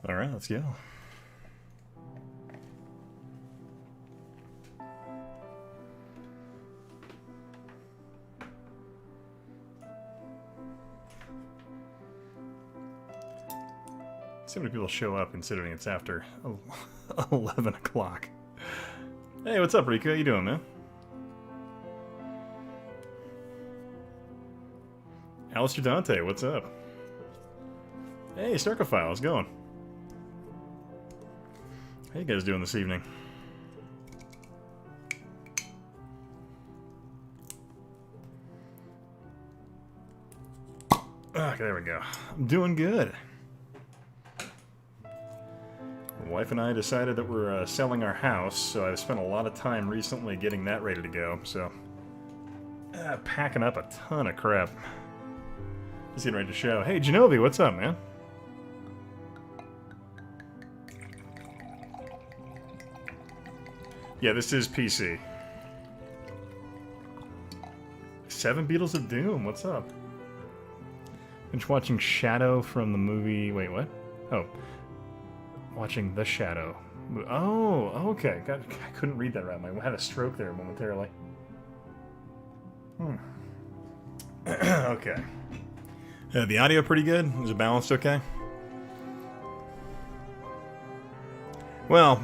Alright, let's go. See how many people show up considering it's after 11 o'clock. Hey, what's up, Rico? How you doing, man? Alistair Dante, what's up? Hey, Starkophile, how's it going? How you guys doing this evening? Okay, there we go. I'm doing good. My wife and I decided that we're selling our house, so I've spent a lot of time recently getting that ready to go, so... packing up a ton of crap. Just getting ready to show. Hey, Genovi, what's up, man? Yeah, this is PC. 7 Beetles of Doom, what's up? Finished watching Shadow from the movie... Wait, what? Oh. Watching The Shadow. Oh, okay. God, I couldn't read that right. I had a stroke there momentarily. Okay. The audio pretty good? Is it balanced okay? Well,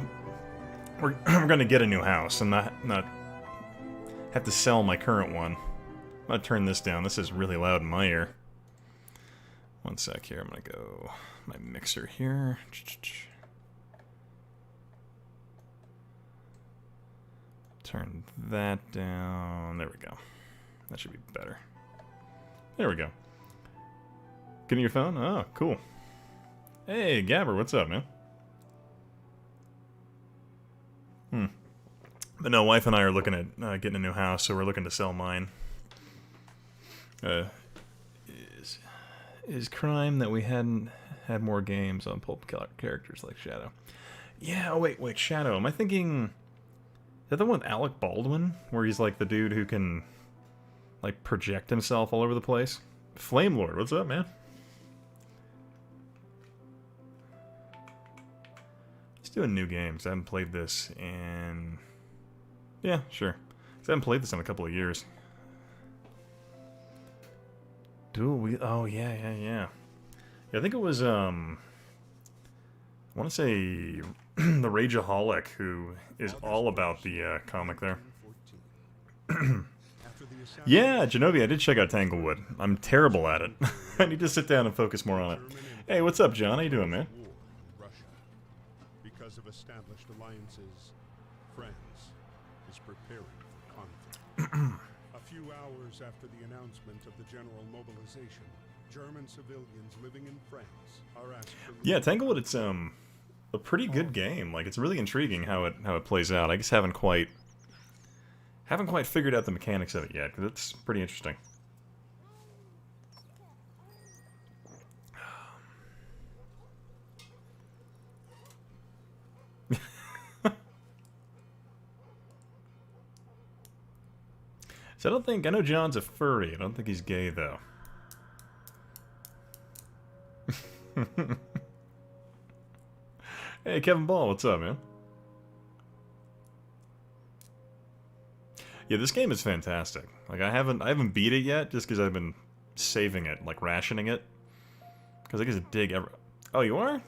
we're going to get a new house and not have to sell my current one. I'm going to turn this down. This is really loud in my ear. One sec here. I'm going to go my mixer here. Turn that down. There we go. That should be better. There we go. Getting your phone? Oh, cool. Hey, Gabber, what's up, man? But no, wife and I are looking at getting a new house, so we're looking to sell mine. Is crime that we hadn't had more games on pulp characters like Shadow. Yeah, oh wait, Shadow. Am I thinking... Is that the one with Alec Baldwin? Where he's like the dude who can, like, project himself all over the place? Flame Lord, what's up, man? Let's do a new game, because I haven't played this in... Yeah, sure. Because I haven't played this in a couple of years. Oh, yeah. Yeah, I think it was, I want to say the Rageaholic, who is all about the comic there. Yeah, Genovia, I did check out Tanglewood. I'm terrible at it. I need to sit down and focus more on it. Hey, what's up, John? How you doing, man? Because of established alliances, France is preparing for conflict. A few hours after the announcement of the general mobilization, German civilians living in France are asked to leave. Yeah, Tanglewood, it's a pretty good game. Like, it's really intriguing how it plays out. I just haven't quite figured out the mechanics of it yet, because it's pretty interesting. So I know John's a furry. I don't think he's gay, though. Hey, Kevin Ball, what's up, man? Yeah, this game is fantastic. Like, I haven't beat it yet, just because I've been saving it, like rationing it. Because I guess a dig ever... Oh, you are?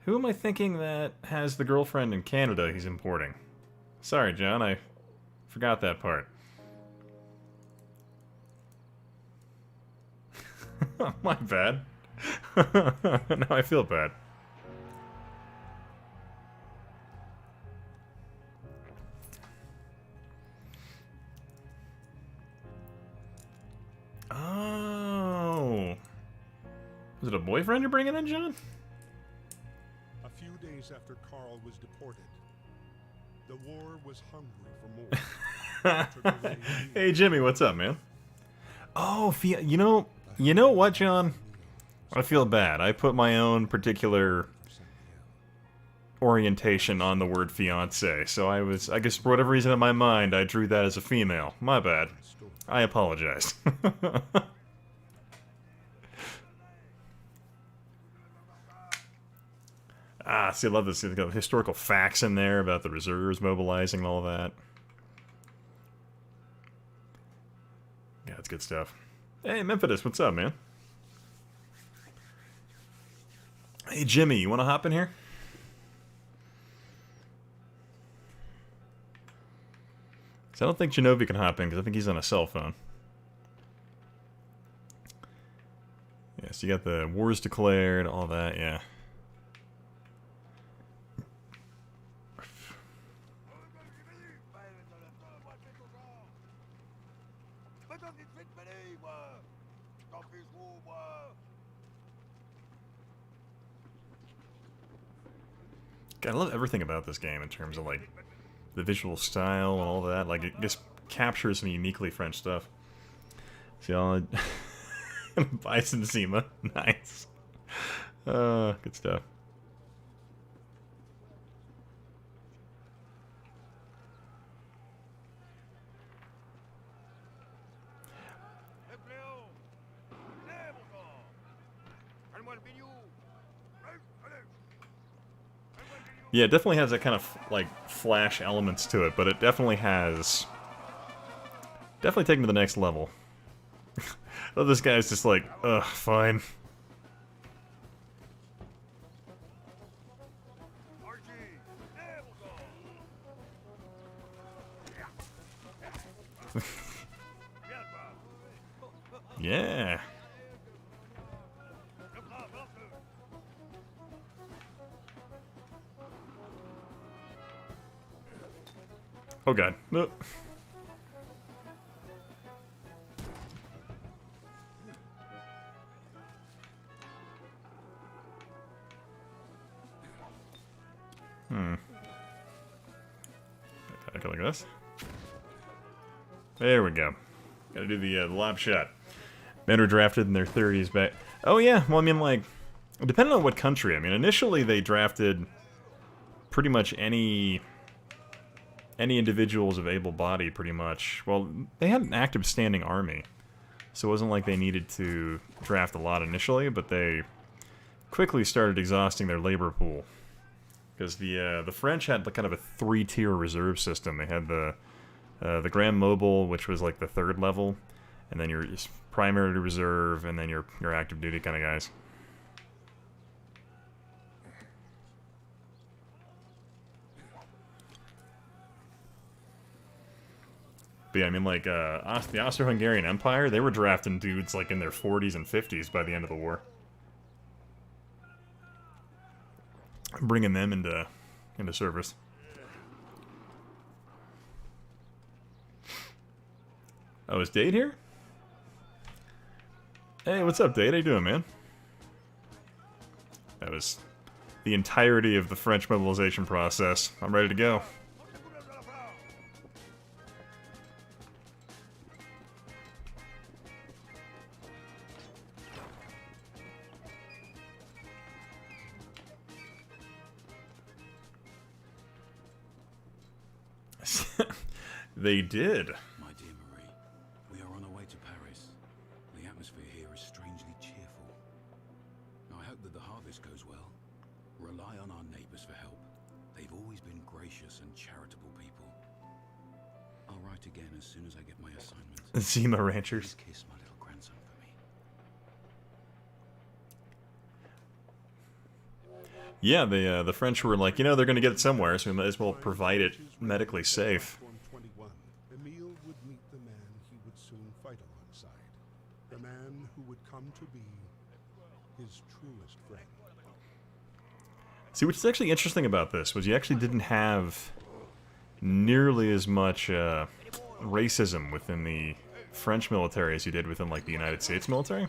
Who am I thinking that has the girlfriend in Canada he's importing? Sorry, John, I forgot that part. My bad. Now I feel bad. Oh. Was it a boyfriend you're bringing in, John? A few days after Karl was deported, the war was hungry for more. Hey, Jimmy, what's up, man? Oh, you know what, John? I feel bad. I put my own particular orientation on the word fiance, so I guess for whatever reason in my mind, I drew that as a female. My bad. I apologize. Ah, see, I love this. It's got historical facts in there about the reserves mobilizing and all that. Yeah, it's good stuff. Hey, Memphis, what's up, man? Hey, Jimmy, you want to hop in here? So I don't think Genovi can hop in because I think he's on a cell phone. Yeah, so you got the wars declared, all that, yeah. God, I love everything about this game in terms of, like, the visual style and all that. Like, it just captures some uniquely French stuff. See, all Bison Zima. Nice. Good stuff. Yeah, it definitely has that kind of, like, flash elements to it, but it definitely has... Definitely taken to the next level. Oh, this guy's just like, ugh, fine. Yeah. Oh god. No. Okay, like this. There we go. Gotta do the lob shot. Men were drafted in their 30s back. Oh yeah, well I mean like, depending on what country. I mean initially they drafted pretty much any individuals of able body pretty much. Well, they had an active standing army. So it wasn't like they needed to draft a lot initially, but they quickly started exhausting their labor pool. Because the French had kind of a 3-tier reserve system. They had the Grand Mobile, which was like the 3rd level, and then your primary reserve, and then your active duty kind of guys. But yeah, I mean, like, the Austro-Hungarian Empire, they were drafting dudes, like, in their 40s and 50s by the end of the war. Bringing them into service. Oh, is Dade here? Hey, what's up, Dade? How you doing, man? That was the entirety of the French mobilization process. I'm ready to go. They did. My dear Marie, we are on our way to Paris. The atmosphere here is strangely cheerful. I hope that the harvest goes well. Rely on our neighbors for help. They've always been gracious and charitable people. I'll write again as soon as I get my assignment. Zima Ranchers. Please kiss my little grandson for me. Yeah, the French were like, you know, they're going to get it somewhere, so we might as well provide it medically safe. Emile would meet the man he would soon fight alongside. The man who would come to be his truest friend. See, what's actually interesting about this was you actually didn't have nearly as much racism within the French military as you did within, like, the United States military.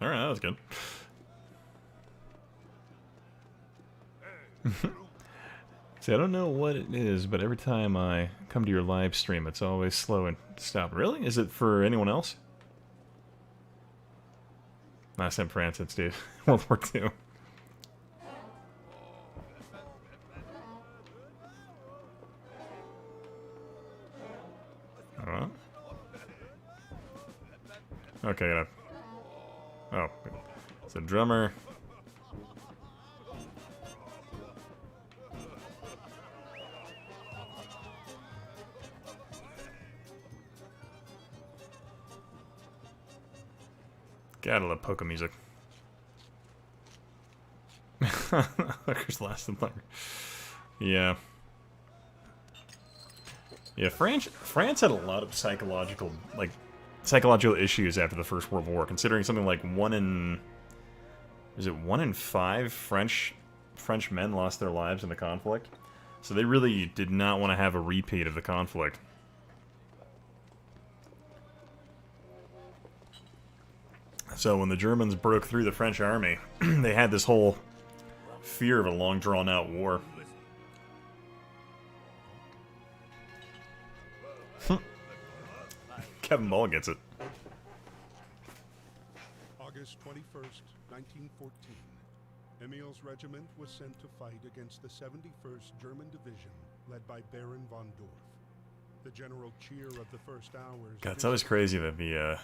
Alright, that was good. See, I don't know what it is, but every time I come to your live stream, it's always slow and stop. Really? Is it for anyone else? Last time France hit Steve. World War II. Alright. Okay, oh, it's a drummer. Gotta love polka music. Hookers lasted longer. Yeah. Yeah, France had a lot of psychological issues after the First World War, considering something like 1 in 5 French men lost their lives in the conflict. So they really did not want to have a repeat of the conflict. So when the Germans broke through the French army, they had this whole fear of a long drawn-out war. Kevin Ball gets it. August 21st, 1914. Emil's regiment was sent to fight against the 71st German Division, led by Baron von Dorf. The general cheer of the first hours... God, it's always crazy that the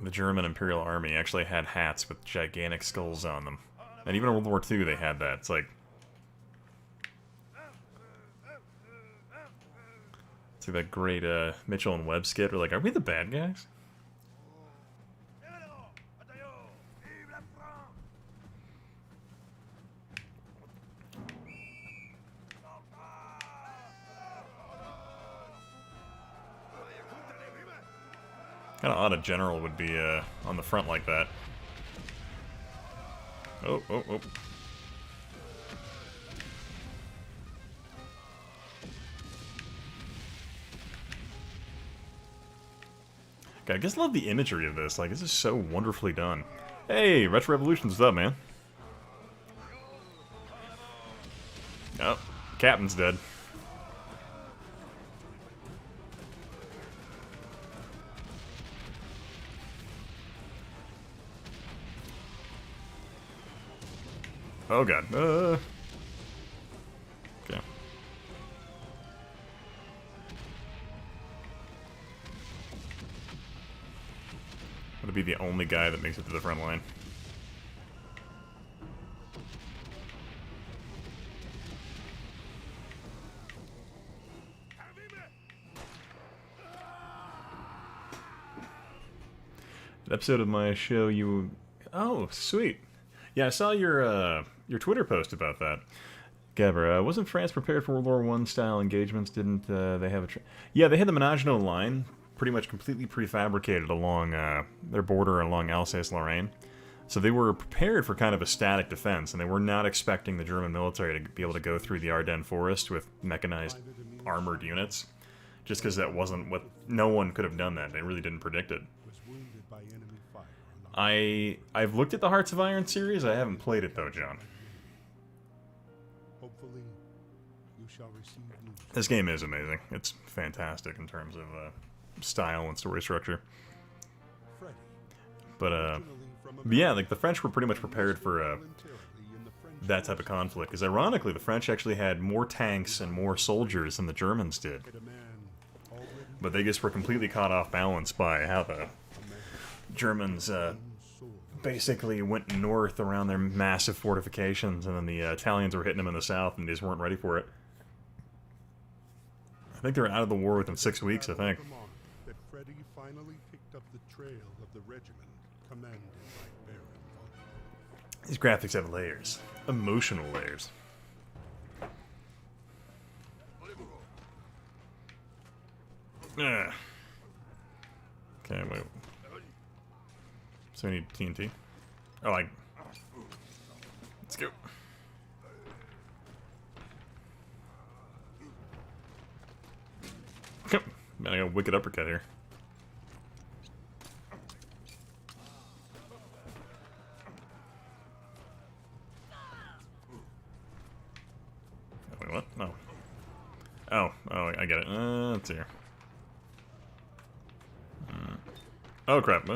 German Imperial Army actually had hats with gigantic skulls on them. And even in World War II they had that. It's like that great Mitchell and Webb skit where like, are we the bad guys? Kind of odd a general would be on the front like that. Oh. God, I just love the imagery of this. Like, this is so wonderfully done. Hey, Retro Revolutions, what's up, man? Oh, Captain's dead. Oh god. Okay. Would be the only guy that makes it to the front line. An episode of my show you... Oh, sweet. Yeah, I saw your Twitter post about that. Gabber, wasn't France prepared for World War I style engagements? Didn't they have a... Yeah, they had the Maginot Line pretty much completely prefabricated along their border along Alsace-Lorraine. So they were prepared for kind of a static defense, and they were not expecting the German military to be able to go through the Ardennes forest with mechanized armored units. Just because that wasn't what... No one could have done that. They really didn't predict it. I've looked at the Hearts of Iron series. I haven't played it though, John. Hopefully, you shall receive news. This game is amazing. It's fantastic in terms of style and story structure. But yeah, like the French were pretty much prepared for that type of conflict. Because ironically, the French actually had more tanks and more soldiers than the Germans did. But they just were completely caught off balance by how the Germans basically went north around their massive fortifications, and then the Italians were hitting them in the south, and they just weren't ready for it. I think they were out of the war within 6 weeks, I think. That Freddy finally picked up the trail of the regiment commanded by Baron von. These graphics have layers. Emotional layers. Ugh. Okay, wait. So we need TNT. Oh, let's go. Man, I got a wicked uppercut here. Wait, what? No. Oh, I get it. Let's see here. Oh, crap.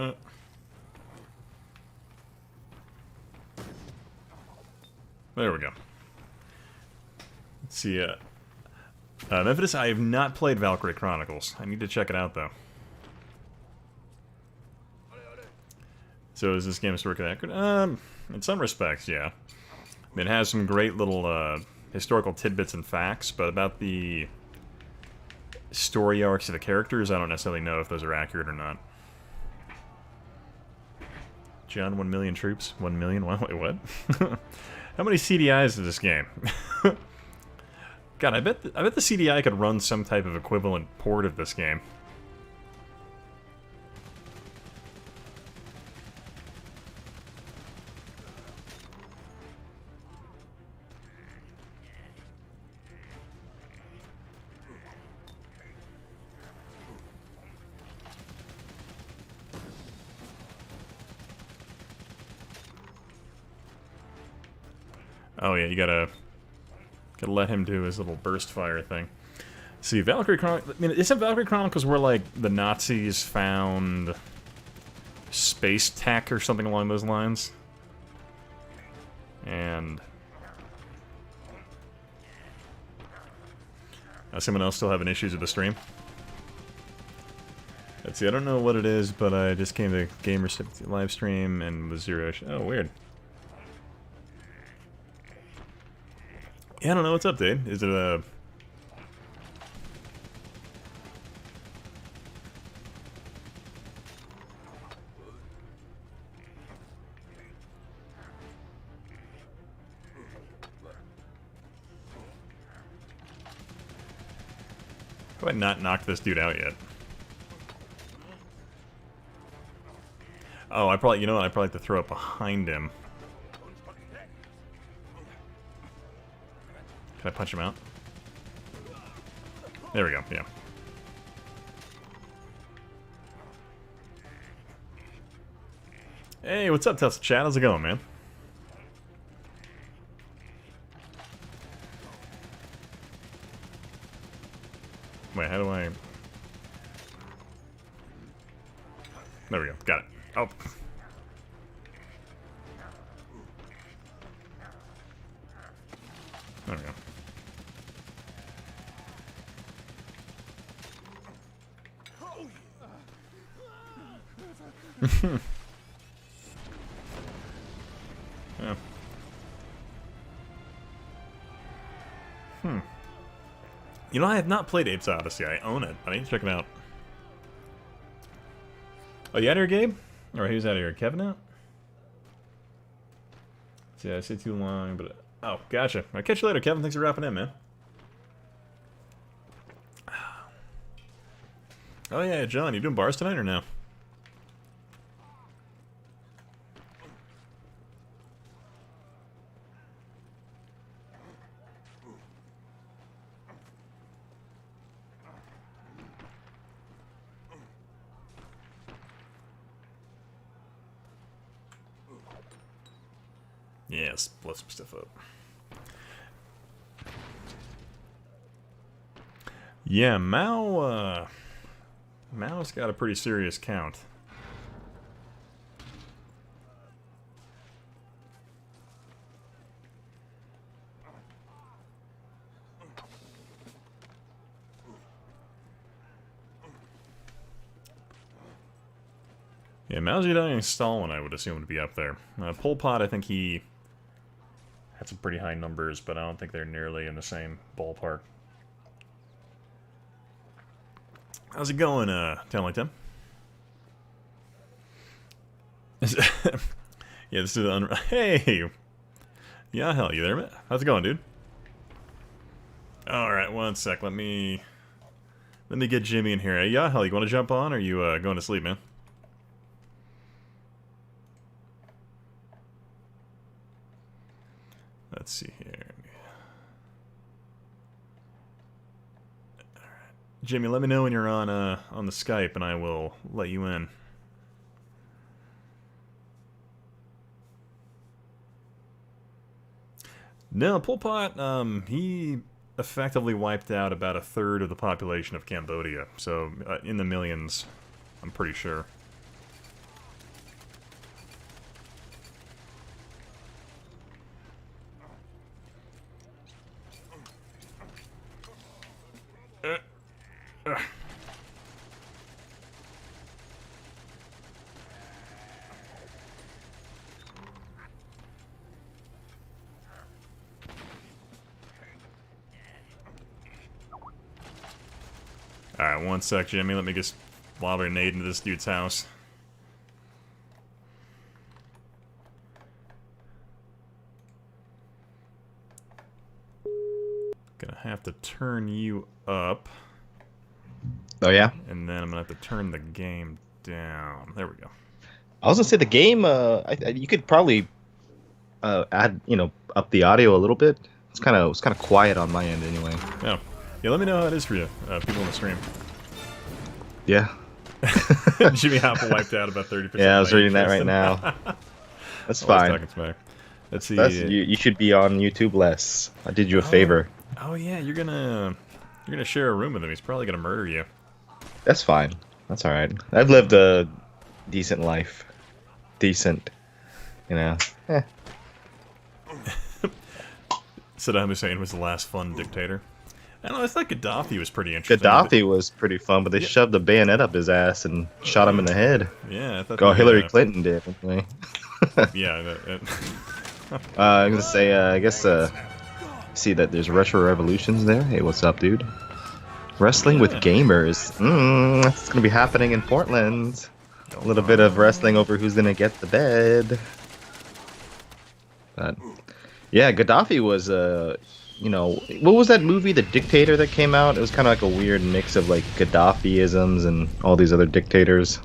There we go. Let's see, Memphis, I have not played Valkyrie Chronicles. I need to check it out, though. So is this game historically accurate? In some respects, yeah. I mean, it has some great little, historical tidbits and facts, but about the story arcs of the characters, I don't necessarily know if those are accurate or not. John, 1 million troops? 1 million? Wait, what? How many CDIs is this game? God, I bet the CDI could run some type of equivalent port of this game. Oh yeah, you gotta let him do his little burst fire thing. See, Valkyrie Chronicles... I mean, isn't Valkyrie Chronicles where, like, the Nazis found space tech or something along those lines? And... someone else still having issues with the stream? Let's see, I don't know what it is, but I just came to Gamer live stream and was zero... Oh, weird. Yeah, I don't know what's up, dude. Is it a... How have I not knocked this dude out yet? Oh, I probably... You know what? I probably have to throw it behind him. Can I punch him out? There we go, yeah. Hey, what's up, Tesla Chat? How's it going, man? Wait, how do I... There we go, got it. Oh. There we go. Yeah. You know, I have not played Apes Odyssey. I own it. I need to check it out. Oh, you out here, Gabe? Or who's out here? Kevin out? See, I say too long, but... Oh, gotcha. I'll catch you later, Kevin. Thanks for wrapping in, man. Oh, yeah, John. You doing bars tonight or no? Yes, blow some stuff up. Yeah, Mao's got a pretty serious count. Yeah, Mao Zedong and Stalin, I would assume, would be up there. Pol Pot, I think he had some pretty high numbers, but I don't think they're nearly in the same ballpark. How's it going, Talent Tim? Yeah, this is the Hey! Yeah, hell, you there, man? How's it going, dude? Alright, one sec, let me get Jimmy in here. Hey, yeah, hell, you want to jump on, or are you, going to sleep, man? Let's see here. All right. Jimmy, let me know when you're on the Skype, and I will let you in. No, Pol Pot, he effectively wiped out about a third of the population of Cambodia, so in the millions, I'm pretty sure. Alright, one sec, Jimmy. Let me just lob a grenade into this dude's house. Gonna have to turn you up. Oh, yeah? And then I'm gonna have to turn the game down. There we go. I was gonna say the game, you could probably add, up the audio a little bit. It's kind of quiet on my end anyway. Yeah. Yeah, let me know how it is for you, people in the stream. Yeah. Jimmy Hopper wiped out about 30%. Yeah, I was reading that right now. That's fine. Talking smack. Let's see. You should be on YouTube less. I did you a favor. Oh yeah, you're gonna share a room with him. He's probably gonna murder you. That's fine. That's all right. I've lived a decent life. Decent, Eh. Saddam Hussein was the last fun dictator. I don't know. I thought Gaddafi was pretty interesting. Gaddafi was pretty fun, but they shoved a bayonet up his ass and shot him in the head. Yeah, I thought. Go, Hillary Clinton did. Anyway. Yeah. I'm gonna say, I guess, see that there's Retro Revolutions there. Hey, what's up, dude? Wrestling with gamers. That's gonna be happening in Portland. A little bit of wrestling over who's gonna get the bed. But yeah, Gaddafi was, what was that movie, The Dictator, that came out? It was kind of like a weird mix of like Gaddafi-isms and all these other dictators.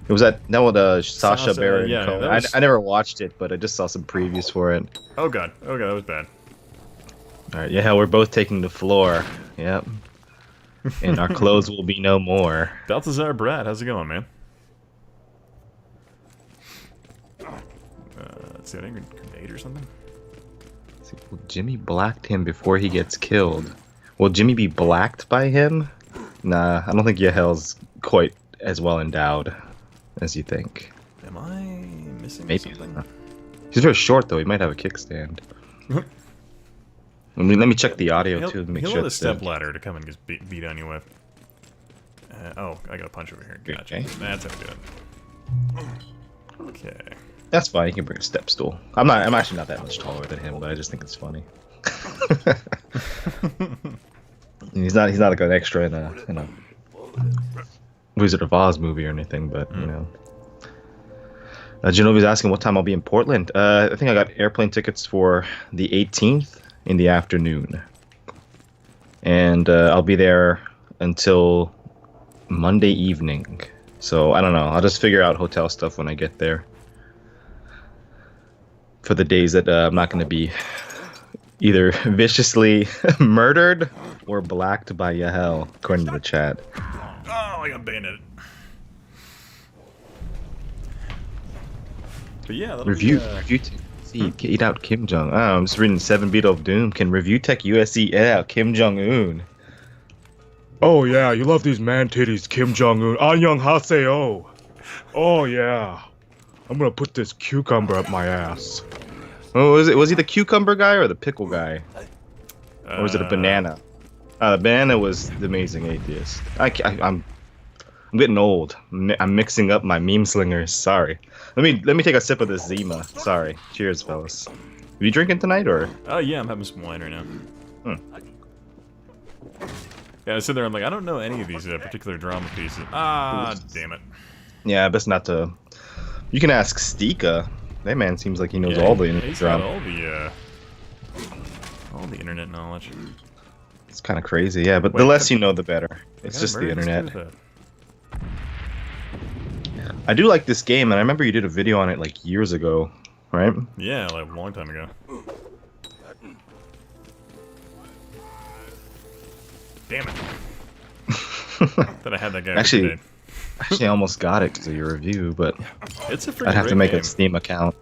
It was that with Sacha Baron Cohen. I never watched it, but I just saw some previews for it. Oh god, that was bad. All right, yeah, we're both taking the floor. Yep. And our clothes will be no more. Balthazar Brad, how's it going, man? Let's see, I think a grenade or something. Let's see, will Jimmy blacked him before he gets killed? Will Jimmy be blacked by him? Nah, I don't think Yahel's quite as well endowed as you think. Am I missing something? He's very short though. He might have a kickstand. Let me check the audio too to make sure. He'll have a step ladder to come and just beat on you with. Oh, I got a punch over here. Gotcha. Okay. That's how to do it. Okay. That's fine. You can bring a step stool. I'm actually not that much taller than him, but I just think it's funny. he's not like an extra in a Wizard of Oz movie or anything, but Genovi's asking what time I'll be in Portland. I think I got airplane tickets for the 18th in the afternoon, and I'll be there until Monday evening. So I don't know. I'll just figure out hotel stuff when I get there. For the days that I'm not going to be either viciously murdered or blacked by Yahel, according to the chat. Oh, I got bayoneted. But yeah, Review Tech USC eat out Kim Jong. Oh, I'm just reading 7 Beetle of Doom. Can Review Tech USC eat out Kim Jong Un? Oh yeah, you love these man titties, Kim Jong Un. Annyeonghaseyo. Oh yeah. I'm gonna put this cucumber up my ass. Oh, was he the cucumber guy or the pickle guy? Or was it a banana? The banana was the Amazing Atheist. I'm getting old. I'm mixing up my meme slingers. Sorry. Let me take a sip of this Zima. Sorry. Cheers, fellas. Are you drinking tonight or? Oh yeah, I'm having some wine right now. Yeah, I sit there. I'm like, I don't know any of these particular drama pieces. Ah, damn it. Yeah, best not to. You can ask Stika. That man seems like he knows all the internet drama. All the internet knowledge. It's kind of crazy, yeah. But the less you know, the better. It's just the internet. I do like this game, and I remember you did a video on it like years ago, right? Yeah, like a long time ago. Damn it! Thought I had that guy. Actually, I almost got it because of your review, but it's a I'd have to make a Steam account.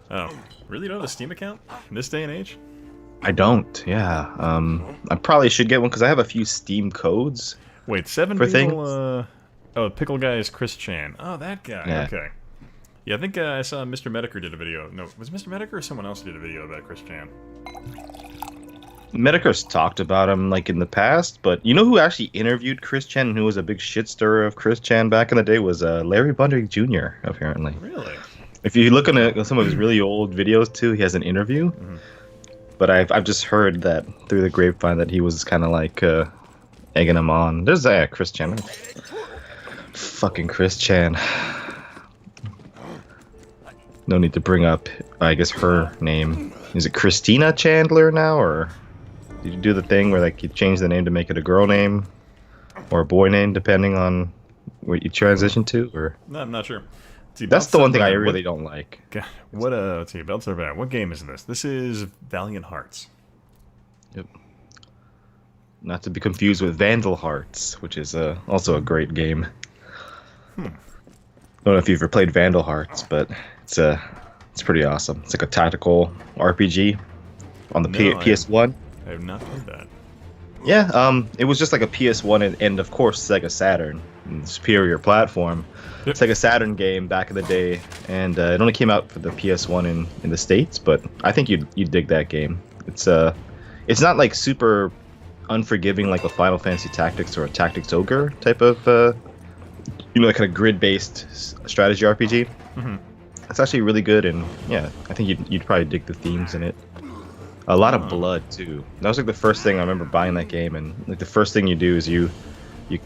Oh, really? You don't have a Steam account in this day and age? I don't. Yeah. I probably should get one because I have a few Steam codes. Wait, 7 people. Oh, pickle guy is Chris Chan. Oh, that guy. Yeah. Okay. Yeah, I think I saw Mr. Mediker did a video. No, was it Mr. Mediker or someone else did a video about Chris Chan? Mediker's talked about him like in the past, but you know who actually interviewed Chris Chan and who was a big shit stirrer of Chris Chan back in the day was Larry Bundrick Jr. apparently. Really? If you look at some of his really old videos too, he has an interview. But I've just heard that through the grapevine that he was kind of like egging him on. There's Chris Chan. Fucking Chris Chan. No need to bring up, I guess, her name. Is it Christina Chandler now, or did you do the thing where like you change the name to make it a girl name or a boy name, depending on what you transition to? Or No, I'm not sure. See, that's the one thing I Belts are really don't like. bad. What let's see, Belts are bad. What game is this? This is Valiant Hearts. Yep. Not to be confused with Vandal Hearts, which is also a great game. I don't know if you've ever played Vandal Hearts, but it's pretty awesome. It's like a tactical RPG on the PS1. I have not played that. Yeah, it was just like a PS1 and of course Sega Saturn, superior platform. Yep. Sega Saturn game back in the day, and it only came out for the PS1 in the States, but I think you'd dig that game. It's not like super unforgiving like a Final Fantasy Tactics or a Tactics Ogre type of like kind of grid-based strategy RPG. Mm-hmm. It's actually really good, and yeah, I think you'd probably dig the themes in it. A lot of blood too. That was like the first thing I remember buying that game, and like the first thing you do is you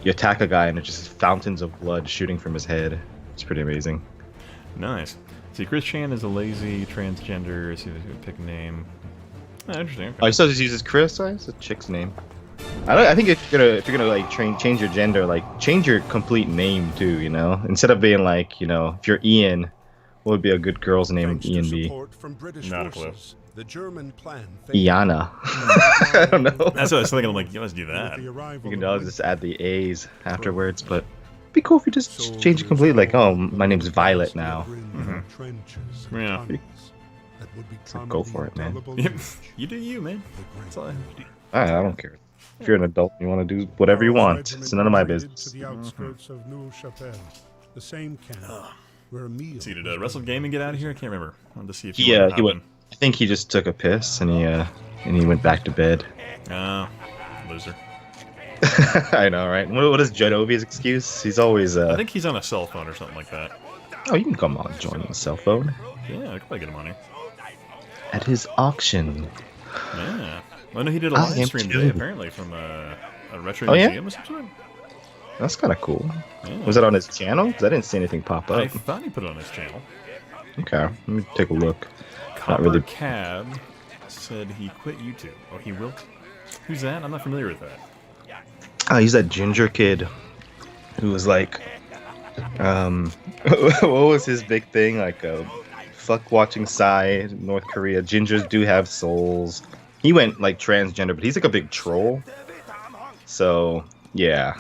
attack a guy and it's just fountains of blood shooting from his head. It's pretty amazing. Nice. See, Chris Chan is a lazy transgender. See if you pick a name. Oh, interesting. Okay. Oh, he still just uses Chris. It's a chick's name. I think if you're gonna like change your gender, like change your complete name too. You know, instead of being like, you know, if you're Ian, what would be a good girl's name? Ian be Not a clue. The German plan Iana. I don't know. That's what I was thinking. I'm like, you must do that. You can just add the A's afterwards, but it'd be cool if you just change it completely. Like, oh, my name's Violet now. Yeah. So go for it, man. Yep. You do you, man. That's all I have to do. I don't care. If you're an adult, you want to do whatever you want. It's none of my business. To the outskirts of Neuchâtel, the same camp where a meal. See, did Wrestle Gaming get out of here? I can't remember. I wanted to see if He went. I think he just took a piss and he went back to bed. Oh, loser. I know, right? What is Genovi's excuse? He's always. I think he's on a cell phone or something like that. Oh, you can come on, join on a cell phone. Yeah, I could probably get him on here. At his auction. Yeah. I know he did a live stream today, apparently, from a retro museum or something. That's kind of cool. Yeah. Was it on his channel? 'Cause I didn't see anything pop up. I thought he put it on his channel. Okay, let me take a look. Copper really... Cab said he quit YouTube. Oh, he will. Who's that? I'm not familiar with that. Oh, he's that ginger kid who was like, what was his big thing? Like, fuck watching Psy, North Korea. Gingers do have souls. He went like transgender, but he's like a big troll. So, yeah.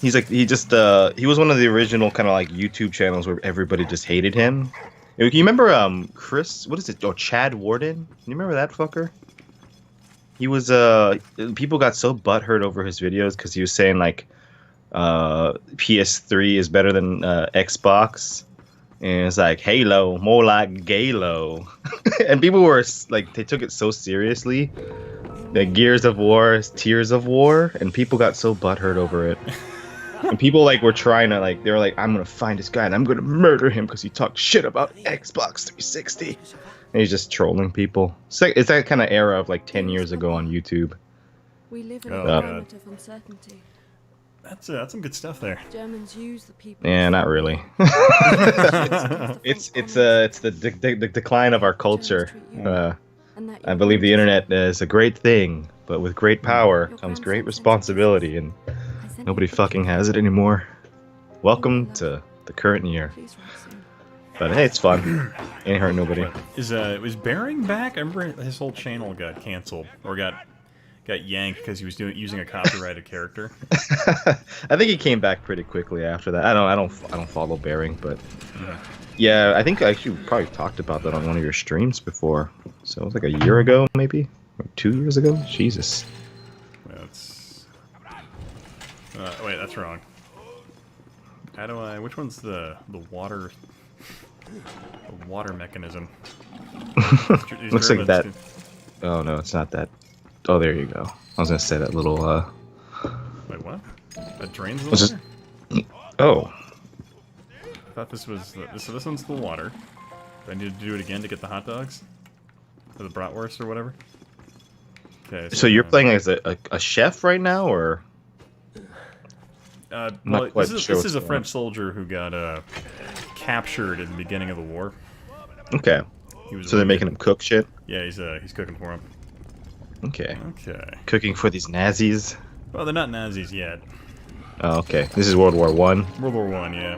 He's like, he was one of the original kind of like YouTube channels where everybody just hated him. You remember Chris, what is it? Oh, Chad Warden? You remember that fucker? He was people got so butthurt over his videos because he was saying like PS3 is better than Xbox, and it's like Halo, more like Galo. And people were like, they took it so seriously. The Gears of War, Tears of War, and people got so butthurt over it. And people like were trying to like, they were like, I'm gonna find this guy and I'm gonna murder him because he talked shit about Xbox 360. And he's just trolling people. It's that kind of era of like 10 years ago on YouTube. We live in a climate of uncertainty. That's some good stuff there. Germans use the people. Yeah, not really. it's the decline of our culture. I believe the internet is a great thing, but with great power comes great responsibility, and nobody fucking has it anymore. Welcome to the current year. But hey, it's fun. Ain't hurt nobody. Was Bearing back? I remember his whole channel got canceled or got yanked because he was using a copyrighted character. I think he came back pretty quickly after that. I don't follow Bearing, but yeah, I think you probably talked about that on one of your streams before. So it was like a year ago, maybe, or 2 years ago. Jesus. That's wait, that's wrong. How do I? Which one's the water? The water mechanism. Looks like that. Oh no, it's not that. Oh, there you go. I was gonna say that little. Wait, what? That drains the water? Oh. I thought this was so. This one's the water. Do I need to do it again to get the hot dogs, or the bratwurst, or whatever? Okay. So you're playing as a chef right now, or? Well, Not quite this sure is a what's French soldier who got captured at the beginning of the war. Okay. He was So they're making him cook shit. Yeah, he's cooking for him. Okay. Okay. Cooking for these Nazis. Well, they're not Nazis yet. Oh, okay. This is World War One. World War One, yeah.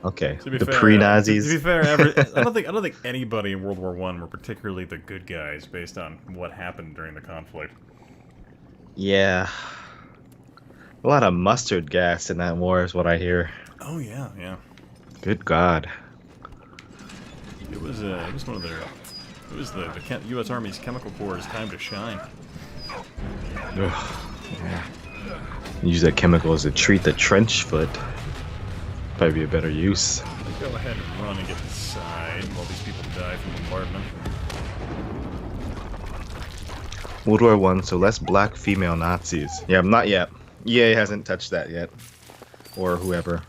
Okay. To be The fair, pre-Nazis. to be fair, I don't think anybody in World War One were particularly the good guys based on what happened during the conflict. Yeah. A lot of mustard gas in that war is what I hear. Oh yeah, yeah. Good God. It was one of their. It was the U.S. Army's Chemical Corps' time to shine. Ugh. Yeah. Use that chemical as a treat the trench foot. Probably be a better use. Go ahead and run and get inside while these people die from bombardment. World War One, so less black female Nazis. Yeah, not yet. EA hasn't touched that yet. Or whoever.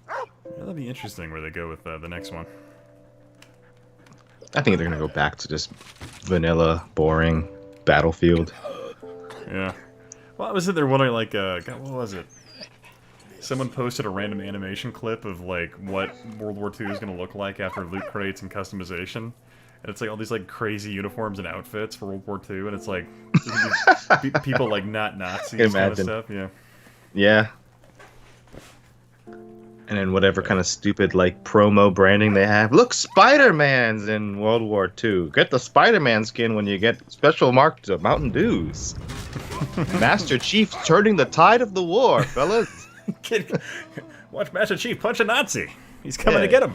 Yeah, that'd be interesting where they go with the next one. I think they're gonna go back to just vanilla, boring Battlefield. Yeah. Well, I was sitting there wondering, like, God, what was it? Someone posted a random animation clip of, like, what World War II is going to look like after loot crates and customization. And it's, like, all these, like, crazy uniforms and outfits for World War II, and it's, like, people, like, not Nazis kind of stuff, yeah. Yeah. And then whatever kind of stupid, like, promo branding they have. Look, Spider-Man's in World War II. Get the Spider-Man skin when you get special marked Mountain Dews. Master Chief turning the tide of the war, fellas. Watch Master Chief punch a Nazi. He's coming to get him.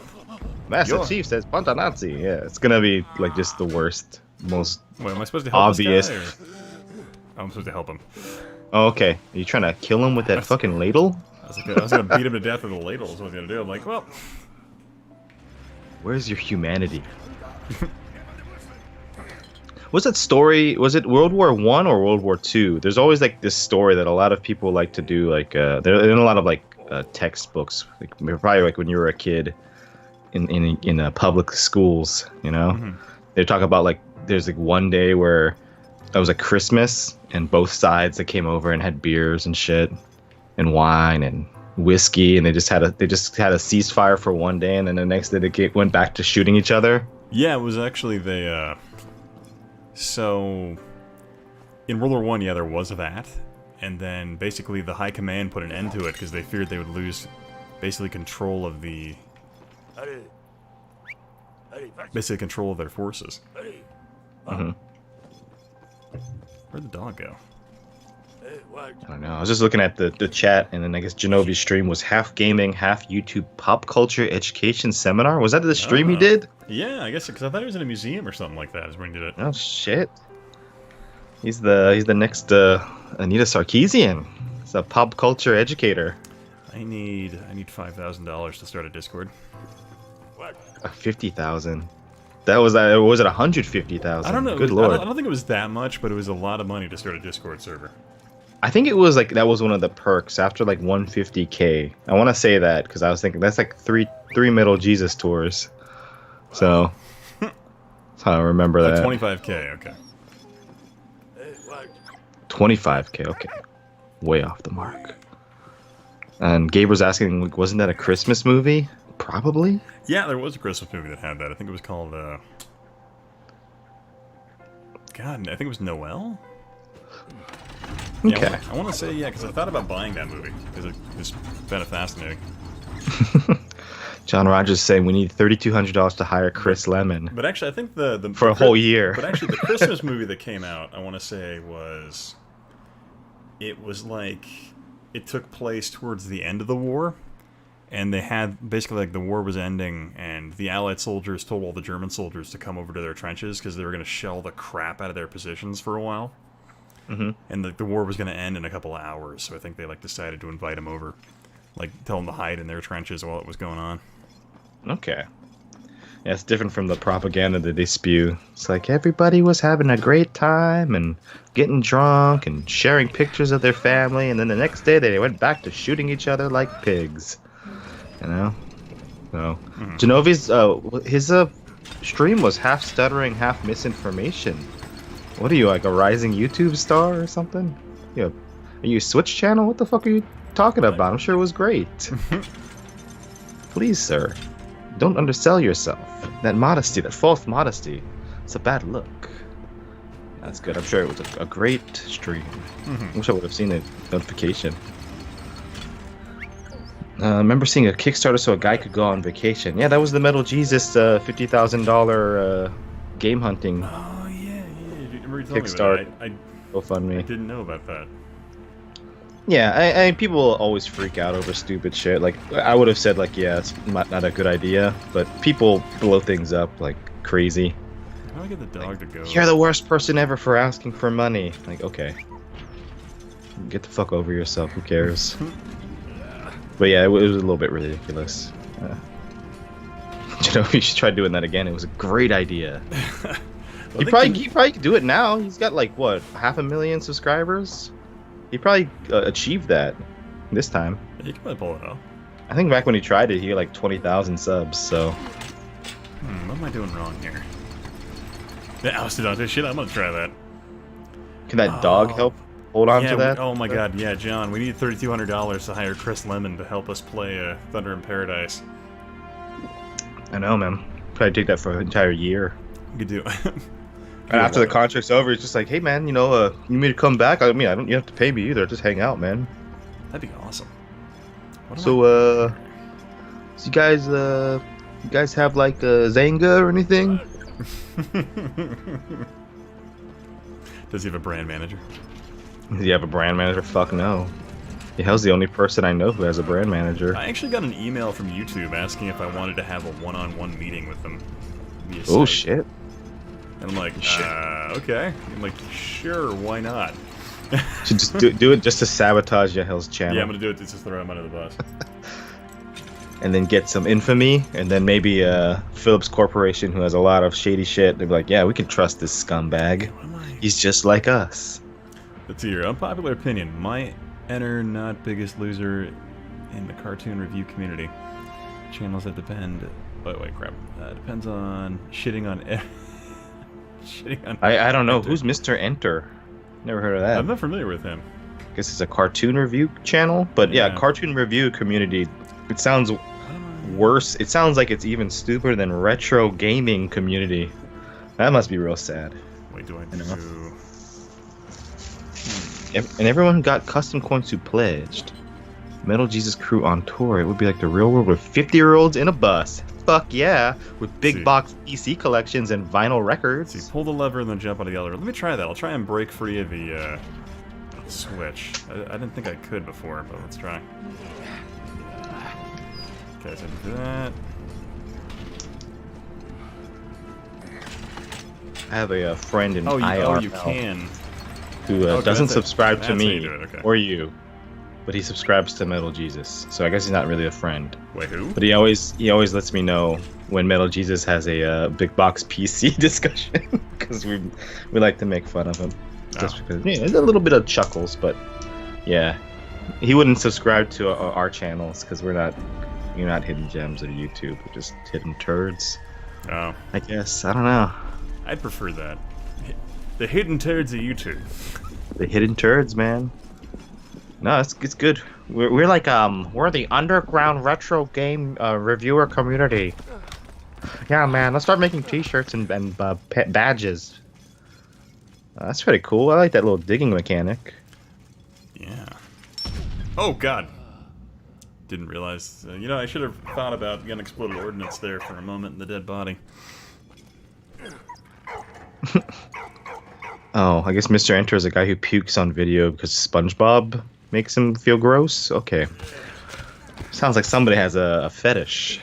Master Chief says punch a Nazi. Yeah, it's gonna be, like, just the worst, most Wait, am I supposed to help obvious. this guy, or... Oh, I'm supposed to help him. Oh, okay. Are you trying to kill him with that fucking ladle? I was gonna beat him to death with a ladle, is what I was gonna do. I'm like, well... Where's your humanity? What's that story? Was it World War One or World War Two? There's always like this story that a lot of people like to do. Like they're in a lot of like textbooks. Like probably like when you were a kid in public schools. You know, they talk about like there's like one day where it was like Christmas and both sides that came over and had beers and shit and wine and whiskey, and they just had a ceasefire for one day, and then the next day they went back to shooting each other. Yeah, it was actually so in World War One, yeah, there was that, and then basically the high command put an end to it because they feared they would lose basically control of their forces. Mm-hmm. Where'd the dog go? I don't know. I was just looking at the chat, and then I guess Genovi's stream was half gaming, half YouTube pop culture education seminar. Was that the stream he did? Yeah, I guess because I thought he was in a museum or something like that. Is when he did it. Oh shit! He's the next Anita Sarkeesian. He's a pop culture educator. I need $5,000 to start a Discord. 50,000. That was it 150,000? I don't know. Good lord. I don't think it was that much, but it was a lot of money to start a Discord server. I think it was like that was one of the perks after like 150K. I want to say that because I was thinking that's like three Metal Jesus tours. So that's how I remember that. 25K, okay. 25K, okay. Way off the mark. And Gabe was asking, like, wasn't that a Christmas movie? Probably. Yeah, there was a Christmas movie that had that. I think it was called, God, I think it was Noel? Okay. Yeah, I want to say, yeah, because I thought about buying that movie, because it was kind of fascinating. John Rogers saying we need $3,200 to hire Chris Lemon. But actually, I think for a whole year. But actually, the Christmas movie that came out, I want to say, it was like, it took place towards the end of the war, and they had, basically, like, the war was ending, and the Allied soldiers told all the German soldiers to come over to their trenches, because they were going to shell the crap out of their positions for a while. Mm-hmm. And the war was going to end in a couple of hours, so I think they, like, decided to invite them over, like, tell them to hide in their trenches while it was going on. Okay. Yeah, it's different from the propaganda that they spew. It's like everybody was having a great time and getting drunk and sharing pictures of their family, and then the next day they went back to shooting each other like pigs. You know? So, Genovi's, his stream was half stuttering, half misinformation. What are you, like a rising YouTube star or something? Yeah. Are you a Switch channel? What the fuck are you talking about? I'm sure it was great. Please, sir. Don't undersell yourself. That modesty, that false modesty, it's a bad look. That's good. I'm sure it was a great stream. I wish I would have seen a notification. I remember seeing a Kickstarter so a guy could go on vacation. Yeah, that was the Metal Jesus $50,000 game hunting Oh yeah, yeah. You remember you told me Kickstarter. about that. I GoFundMe. didn't know about that. Yeah, I mean, people always freak out over stupid shit. Like, I would have said, like, yeah, it's not a good idea, but people blow things up like crazy. How do I get the dog to go? You're the worst person ever for asking for money. Like, okay. Get the fuck over yourself, who cares? But yeah, it was a little bit ridiculous. You know, we should try doing that again. It was a great idea. He probably could do it now. He's got, like, what, 500,000 subscribers? He probably achieved that this time. You can probably pull it off. I think back when he tried it, he had like 20,000 subs, so... What am I doing wrong here? Yeah, ousted onto shit, I'm gonna try that. Can that dog help hold on to that? Oh my god, yeah, John, we need $3,200 to hire Chris Lemon to help us play Thunder in Paradise. I know, man. Probably take that for an entire year. We could do And after the contract's over, it's just like, hey, man, you know, you need me to come back? I mean, you don't have to pay me either. Just hang out, man. That'd be awesome. So, you guys have, like, Zanga or anything? Does he have a brand manager? Do you have a brand manager? Fuck no. The hell's the only person I know who has a brand manager. I actually got an email from YouTube asking if I wanted to have a one-on-one meeting with them. via Oh, Skype. shit. And I'm like, okay. I'm like, sure, why not? Should just do it just to sabotage Yahel's channel. Yeah, I'm gonna do it to just throw him under the bus. And then get some infamy, and then maybe Philips Corporation, who has a lot of shady shit, they'd be like, yeah, we can trust this scumbag. He's just like us. Let's see your unpopular opinion. My enter not biggest loser in the cartoon review community. Channels that depend... Wait, crap. Depends on shitting on... shitting on... I don't know. Enter. Who's Mr. Enter? Never heard of that. I'm not familiar with him. Guess it's a cartoon review channel, but yeah, Yeah. cartoon review community. It sounds worse. It sounds like it's even stupider than retro gaming community. That must be real sad. Wait, do I know. do... And everyone got custom coins who pledged. Metal Jesus crew on tour. It would be like the real world with 50-year-olds in a bus. Fuck yeah, with big See. box PC collections and vinyl records. See, pull the lever and then jump on the other. Let me try that. I'll try and break free of the switch. I didn't think I could before, but let's try. Okay, so do that. I have a friend in IRL you can. who Okay, doesn't that's it. subscribe That's to how me you do it, okay. or you, but he subscribes to Metal Jesus. So I guess he's not really a friend. Wait, who? But he always lets me know when Metal Jesus has a big box PC discussion because we like to make fun of him. Just because there's a little bit of chuckles, but yeah, he wouldn't subscribe to our channels because we're not hidden gems or YouTube. We're just hidden turds. Oh, I guess I don't know. I'd prefer that. The hidden turds of YouTube. The hidden turds, man. No, it's good. We're like we're the underground retro game reviewer community. Yeah, man. Let's start making T-shirts and badges. That's pretty cool. I like that little digging mechanic. Yeah. Oh God. Didn't realize. I should have thought about the unexploded ordnance there for a moment in the dead body. Oh, I guess Mr. Enter is a guy who pukes on video because SpongeBob makes him feel gross? Okay. Sounds like somebody has a fetish.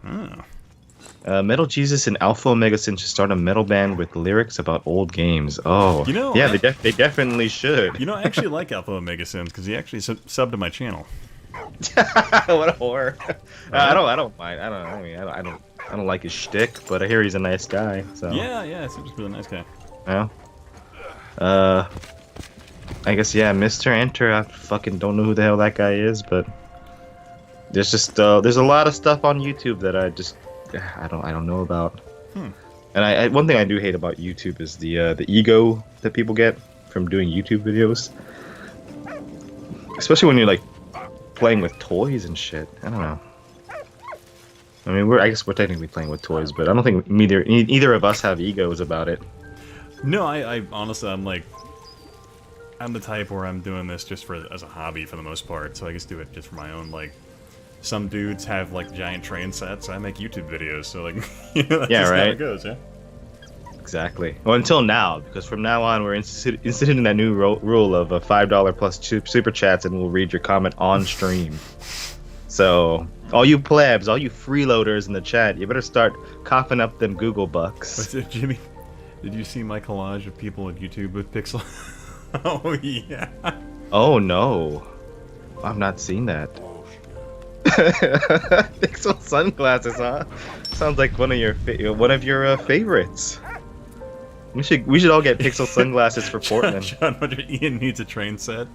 Oh. Metal Jesus and Alpha Omega Sin should start a metal band with lyrics about old games. Oh, yeah, they definitely should. I actually like Alpha Omega Sims because he actually subbed to my channel. What a whore! I don't mind. I don't like his shtick, but I hear he's a nice guy. So Yeah, seems a really nice guy. yeah. I guess Mr. Enter. I fucking don't know who the hell that guy is, but there's just there's a lot of stuff on YouTube that I don't know about. And one thing I do hate about YouTube is the ego that people get from doing YouTube videos, especially when you're like playing with toys and shit. I don't know. I mean, I guess we're technically playing with toys, but I don't think either of us have egos about it. No, I honestly, I'm the type where I'm doing this just as a hobby for the most part, so I just do it just for my own, like, some dudes have, like, giant train sets, I make YouTube videos, so, like, that's yeah, just right? how it goes, yeah? Exactly. Well, until now, because from now on, we're instituting that new rule of $5 plus super chats, and we'll read your comment on stream. So, all you plebs, all you freeloaders in the chat, you better start coughing up them Google bucks. Jimmy, did you see my collage of people on YouTube with Pixel? Oh, yeah. Oh, no. I've not seen that. Pixel sunglasses, huh? Sounds like one of your favorites. We should all get Pixel sunglasses for Portland. John, Ian needs a train set.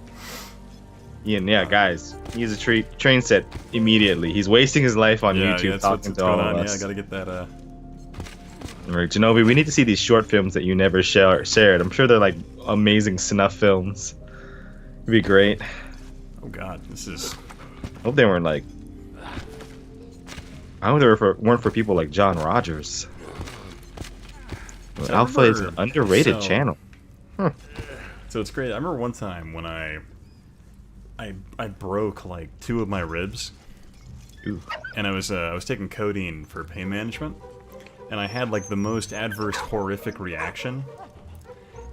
Ian, yeah, guys, he needs a train set immediately. He's wasting his life on YouTube talking to all of us. Yeah, I gotta get that. Right, Genovi, we need to see these short films that you never shared. I'm sure they're like amazing snuff films. It'd be great. Oh God, this is. I hope they weren't like. I hope they weren't for people like John Rogers. So Alpha is an underrated channel. Huh. So it's great. I remember one time when I broke like 2 of my ribs. Ooh. And I was taking codeine for pain management, and I had like the most adverse, horrific reaction.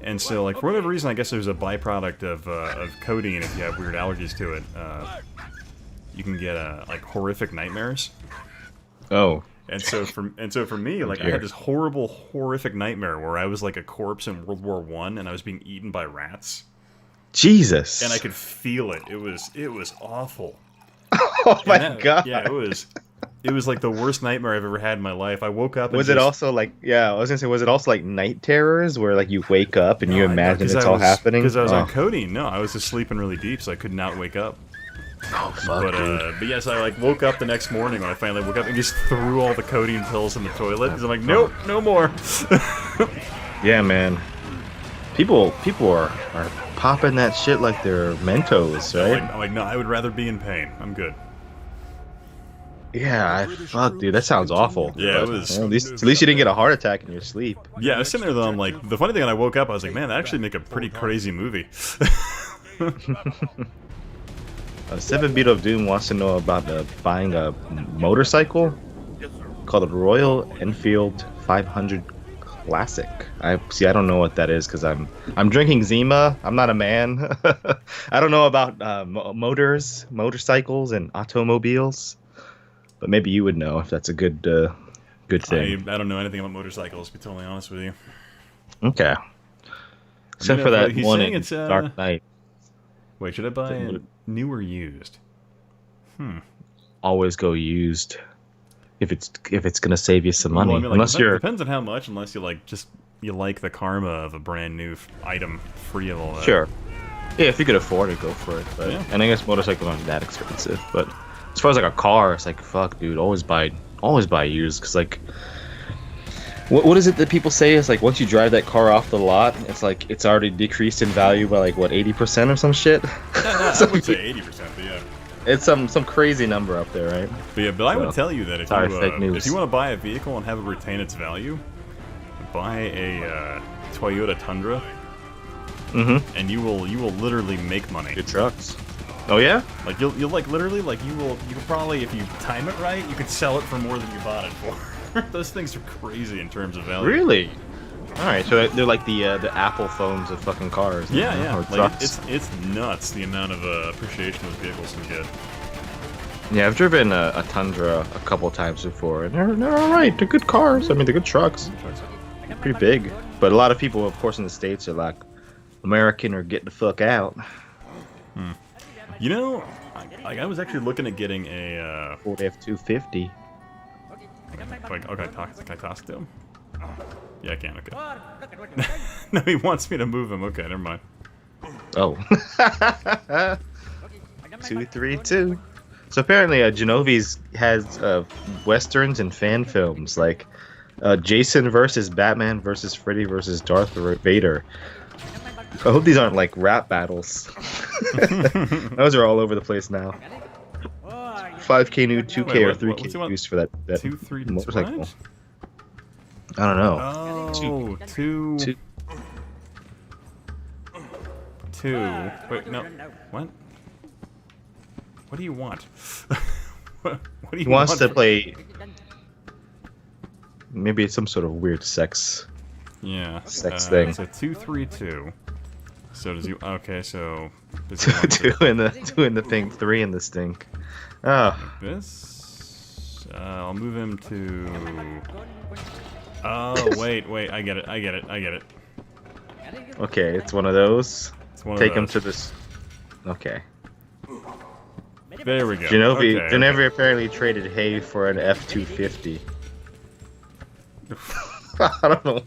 And so, like, for whatever reason, I guess there's a byproduct of codeine. If you have weird allergies to it, you can get like horrific nightmares. Oh. And so for me, like, I had this horrible, horrific nightmare where I was like a corpse in World War I, and I was being eaten by rats. Jesus. And I could feel it. It was awful. Oh my God. Yeah, it was like the worst nightmare I've ever had in my life. I woke up and was it also like, yeah, I was gonna say, was it also like night terrors where like you wake up and you imagine it's all happening? Because I was on codeine. No, I was just sleeping really deep, so I could not wake up. Oh fuck, but yes, I like woke up the next morning when I finally woke up and just threw all the codeine pills in the toilet. Because I'm like, nope, no more. Yeah, man. People are popping that shit like they're Mentos, right? I'm like, no, I would rather be in pain. I'm good. Yeah, fuck, dude, that sounds awful. Yeah, but, it was. You know, at least you didn't get a heart attack in your sleep. Yeah, I was sitting there though. I'm like, the funny thing when I woke up, I was like, man, that actually make a pretty crazy movie. 7 Beat of Doom wants to know about buying a motorcycle called a Royal Enfield 500 Classic. I don't know what that is because I'm drinking Zima. I'm not a man. I don't know about motorcycles, and automobiles. But maybe you would know if that's a good thing. I don't know anything about motorcycles, to be totally honest with you. Okay. Except for that one in it's, Dark Knight. Wait, should I buy a new or used? Always go used. If it's gonna save you some money, Well, I mean, like, unless you're depends on how much. Unless you like you like the karma of a brand new item free of all that. sure. Yeah, if you could afford it, go for it. But Yeah. and I guess motorcycles aren't that expensive. But as far as like a car, it's like fuck, dude. Always buy used because like. What is it that people say? It's like once you drive that car off the lot, it's like it's already decreased in value by like what 80% or some shit. I would say 80%, but yeah. It's some crazy number up there, right? But I would tell you that if fake news. if you want to buy a vehicle and have it retain its value, buy a Toyota Tundra, and you will literally make money. Good trucks. Oh yeah? Like you'll like literally like you will probably, if you time it right, you could sell it for more than you bought it for. Those things are crazy in terms of value. Really? All right, so they're like the Apple phones of fucking cars. Yeah. Or Like trucks. it's nuts the amount of appreciation those vehicles can get. Yeah, I've driven a Tundra a couple times before, and they're all right. They're good cars. I mean, they're good trucks. Pretty big, but a lot of people, of course, in the States are like, American or get the fuck out. You know, I was actually looking at getting a Ford F-250. Can I toss it to him? Yeah, I can. Okay. No, he wants me to move him. Okay, never mind. Oh. 232. So apparently, Genovis has westerns and fan films. Like, Jason versus Batman versus Freddy versus Darth Vader. I hope these aren't like rap battles. Those are all over the place now. 5K new, 2K Wait, or what- 3K what's he want? used for that 2, 3, motorcycle. what? I don't know. Oh, two. Wait, no. What? What do you want? what do you He wants want to from- play. Maybe it's some sort of weird sex. Yeah. Sex thing. So 2, 3, 2. So does he? Okay, so does he want Two in the thing, 3 in the stink. Oh, this? I'll move him to. Oh wait, I get it. okay, it's one of those. It's one of Take him those. to this. Okay. There we go. Genevieve apparently traded hay for an F-250. I don't know.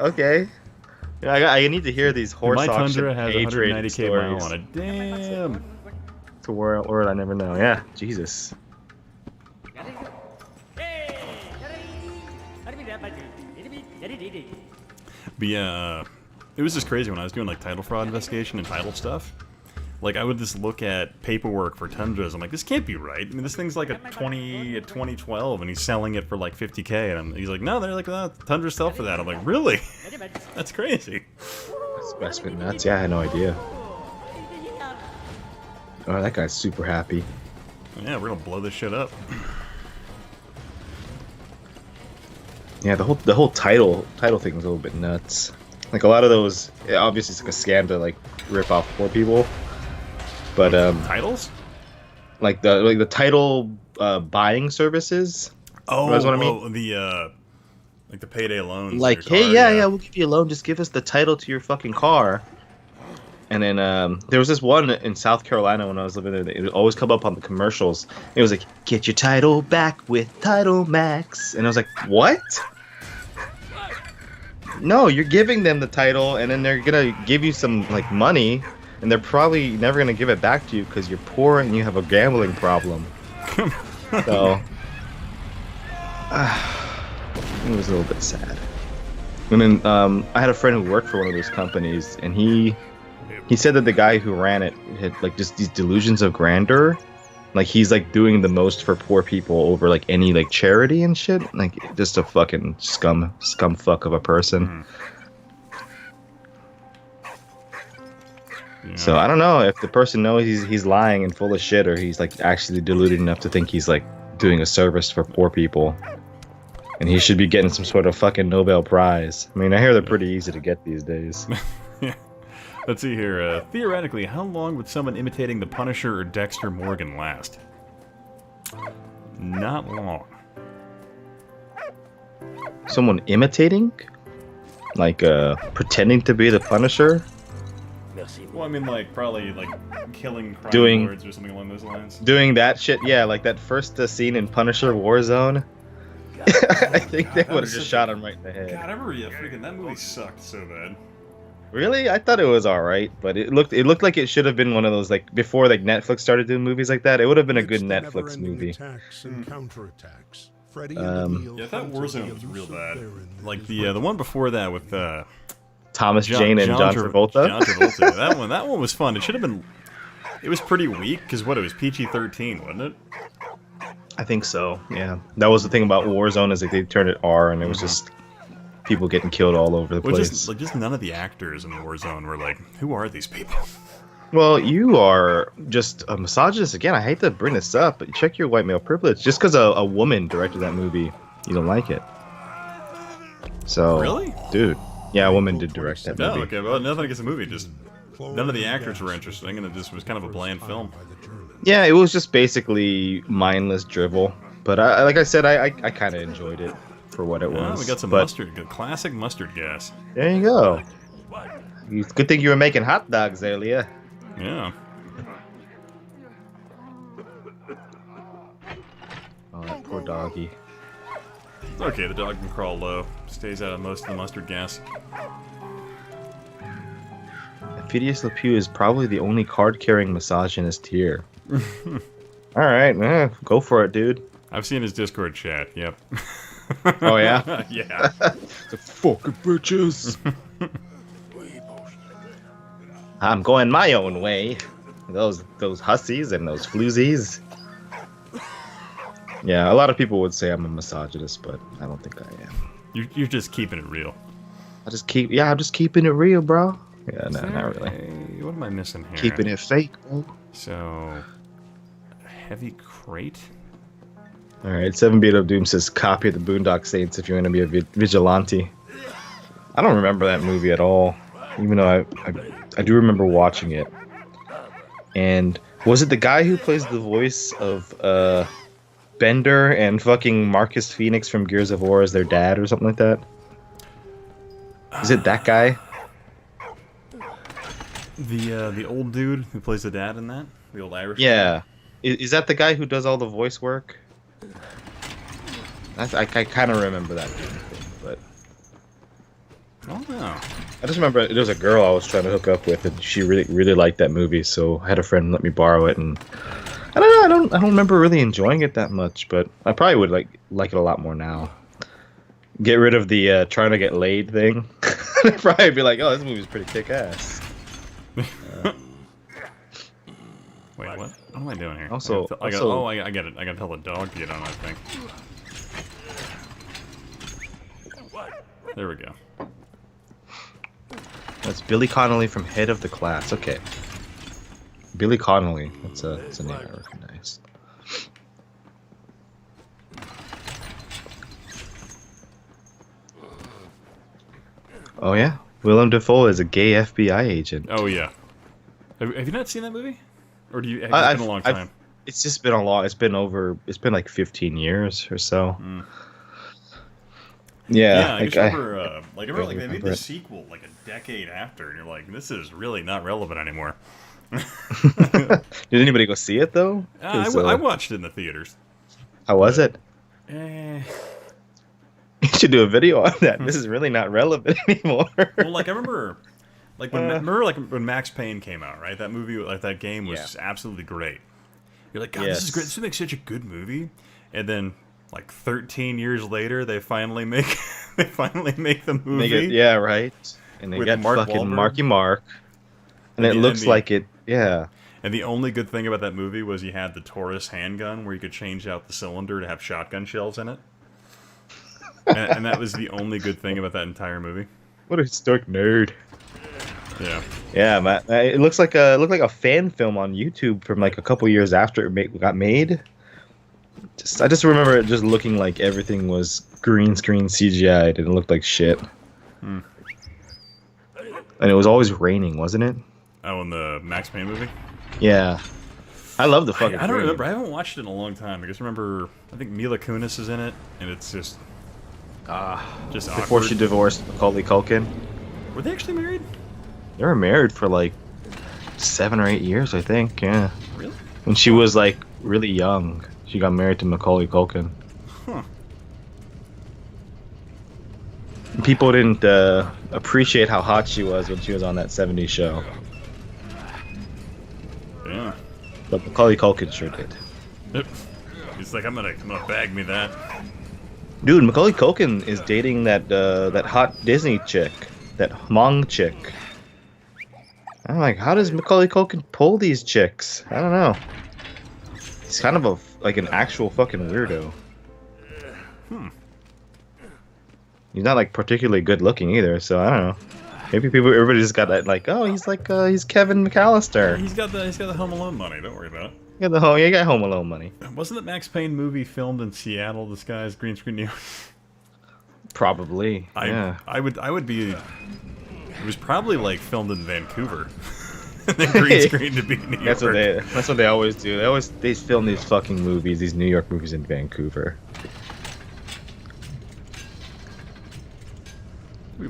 Okay. Yeah, I need to hear these horse My auction Tundra has hay trading 190k mile stories. on it. Damn. To word I never know. Yeah, Jesus. But yeah, it was just crazy when I was doing like title fraud investigation and title stuff. Like I would just look at paperwork for Tundras. I'm like, this can't be right. I mean, this thing's like a 2012, and he's selling it for like 50k. And he's like, no, they're like, oh, Tundras sell for that. I'm like, really? That's crazy. That's been nuts. Yeah, I had no idea. Oh, that guy's super happy. Yeah, we're gonna blow this shit up. Yeah, the whole title thing was a little bit nuts. Like a lot of those, obviously it's like a scam to like rip off poor people. But Titles? like the title buying services. Oh, That's what I mean. oh, the like the payday loans. Like, for your hey, car, yeah, we'll give you a loan. Just give us the title to your fucking car. And then there was this one in South Carolina when I was living there. It would always come up on the commercials. It was like, get your title back with Title Max. And I was like, what? No, you're giving them the title, and then they're gonna give you some like money, and they're probably never gonna give it back to you because you're poor and you have a gambling problem. So it was a little bit sad. And then I had a friend who worked for one of those companies, and he said that the guy who ran it had like just these delusions of grandeur. Like he's like doing the most for poor people over like any like charity and shit. Like just a fucking scum fuck of a person. Yeah. So I don't know if the person knows he's lying and full of shit, or he's like actually deluded enough to think he's like doing a service for poor people. And he should be getting some sort of fucking Nobel Prize. I mean, I hear they're pretty easy to get these days. Yeah. Let's see here. Theoretically, how long would someone imitating the Punisher or Dexter Morgan last? Not long. Someone imitating? Like, pretending to be the Punisher? Well, I mean, like, probably, like, killing crime Doing- lords or something along those lines. Doing that shit? Yeah, like that first scene in Punisher Warzone. I think they would have just shot him right in the head. God, I remember, yeah, freaking, that movie sucked so bad. Really? I thought it was alright, but it looked like it should have been one of those, like, before like Netflix started doing movies like that. It would have been a good Amidst the Netflix never-ending movie. Attacks and counterattacks, Freddy Um, and Neil Yeah, I thought hunt a Warzone was real elusive bad. baron that Like, is the one before that with, Thomas Jane and John Travolta. John Travolta. That one was fun. It should have been... It was pretty weak, because what, it was PG-13, wasn't it? I think so. Yeah, that was the thing about Warzone, is like they turned it R, and it was just people getting killed all over the Well, place. just none of the actors in Warzone were like, who are these people? Well, you are just a misogynist again. I hate to bring this up, but check your white male privilege. Just because a woman directed that movie, you don't like it. So, Really? dude, yeah, a woman did direct that No, movie. okay, well, nothing against the movie, just none of the actors were interesting, and it just was kind of a bland film. Yeah, it was just basically mindless drivel. But like I said, I kind of enjoyed it for what it Yeah, was. we got some but mustard, good classic mustard gas. there you go. Good thing you were making hot dogs earlier. Yeah. Oh, that poor doggy. It's okay, the dog can crawl low. Stays out of most of the mustard gas. Phidias Lepew is probably the only card-carrying misogynist here. Alright, go for it, dude. I've seen his Discord chat, yep. Oh yeah. Yeah. The fucking bitches. I'm going my own way. Those hussies and those floozies. Yeah, a lot of people would say I'm a misogynist, but I don't think I am. You're just keeping it real. I'm just keeping it real, bro. Yeah, no, Is there not really. What am I missing here? Keeping it fake, bro. So, heavy crate. All right, 7-Beat of Doom says copy of the Boondock Saints if you want to be a vigilante. I don't remember that movie at all, even though I do remember watching it. And was it the guy who plays the voice of Bender and fucking Marcus Phoenix from Gears of War as their dad or something like that? Is it that guy? The old dude who plays the dad in that? The old Irish Yeah. Is that the guy who does all the voice work? I kind of remember that thing, but Oh no. I just remember there was a girl I was trying to hook up with, and she really liked that movie. So I had a friend let me borrow it, and I don't know. I don't remember really enjoying it that much, but I probably would like it a lot more now. Get rid of the trying to get laid thing. I'd probably be like, oh, this movie's pretty kick ass. Wait, what? What am I doing here? Also- I get it. I gotta tell the dog to get on that thing. There we go. That's Billy Connolly from Head of the Class. Okay. Billy Connolly. That's a name I recognize. Oh yeah? Willem Dafoe is a gay FBI agent. Oh yeah. Have you not seen that movie? Or do you? It's been a long time. It's just been it's been like 15 years or so. Mm. Yeah, I just remember, they remember made the it. sequel like a decade after, and you're like, this is really not relevant anymore. Did anybody go see it though? I watched it in the theaters. How was it? Eh. You should do a video on that. This is really not relevant anymore. Well, like I remember, like when Max Payne came out, right? That movie, like that game, was just absolutely great. You're like, God, this is great. This would make such a good movie. And then, like 13 years later, they finally make the movie. Yeah, right. And they With got Mark fucking Wahlberg. Marky Mark, and it looks like it. Yeah. And the only good thing about that movie was you had the Taurus handgun, where you could change out the cylinder to have shotgun shells in it. And that was the only good thing about that entire movie. What a historic nerd. Yeah. Yeah, man. It looked like a fan film on YouTube from like a couple years after it got made. I just remember it just looking like everything was green screen CGI'd and it looked like shit. Hmm. And it was always raining, wasn't it? Oh, in the Max Payne movie? Yeah. I love the fucking I don't rain. remember. I haven't watched it in a long time. I just remember, I think Mila Kunis is in it, and it's just Before awkward. she divorced Macaulay Culkin. Were they actually married? They were married for like 7 or 8 years, I think. Yeah. Really? When she was like really young, she got married to Macaulay Culkin. Huh. People didn't appreciate how hot she was when she was on that 70s show. Yeah. But Macaulay Culkin sure did. Yep. He's like, I'm gonna bag me that. Dude, Macaulay Culkin is dating that hot Disney chick, that Hmong chick. I'm like, how does Macaulay Culkin pull these chicks? I don't know. He's kind of like an actual fucking weirdo. Hmm. He's not like particularly good looking either, so I don't know. Maybe everybody just got that like, oh, he's Kevin McAllister. He's got the Home Alone money. Don't worry about it. You got Home Alone money. Wasn't the Max Payne movie filmed in Seattle? This guy's green screen New York. Probably. Yeah. I would be. It was probably like filmed in Vancouver. And then green screen to be in New York. That's what they always do. They film these fucking movies, these New York movies in Vancouver.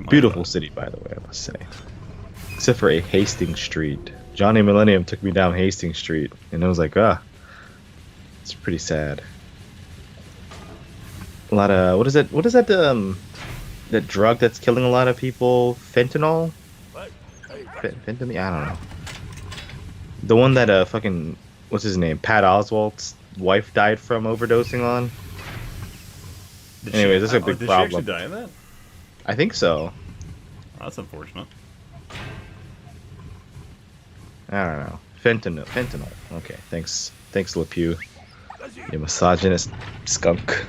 Beautiful city, by the way, I must say. Except for a Hastings Street. Johnny Millennium took me down Hastings Street, and it was like, it's pretty sad. A lot of what is that that drug that's killing a lot of people? Fentanyl? Fentanyl? I don't know. The one that fucking what's his name? Pat Oswalt's wife died from overdosing on. Anyways, this is a big did problem. Did she actually die of that? I think so. Oh, that's unfortunate. I don't know. Fentanyl. Okay, thanks, Le Pew. You misogynist skunk.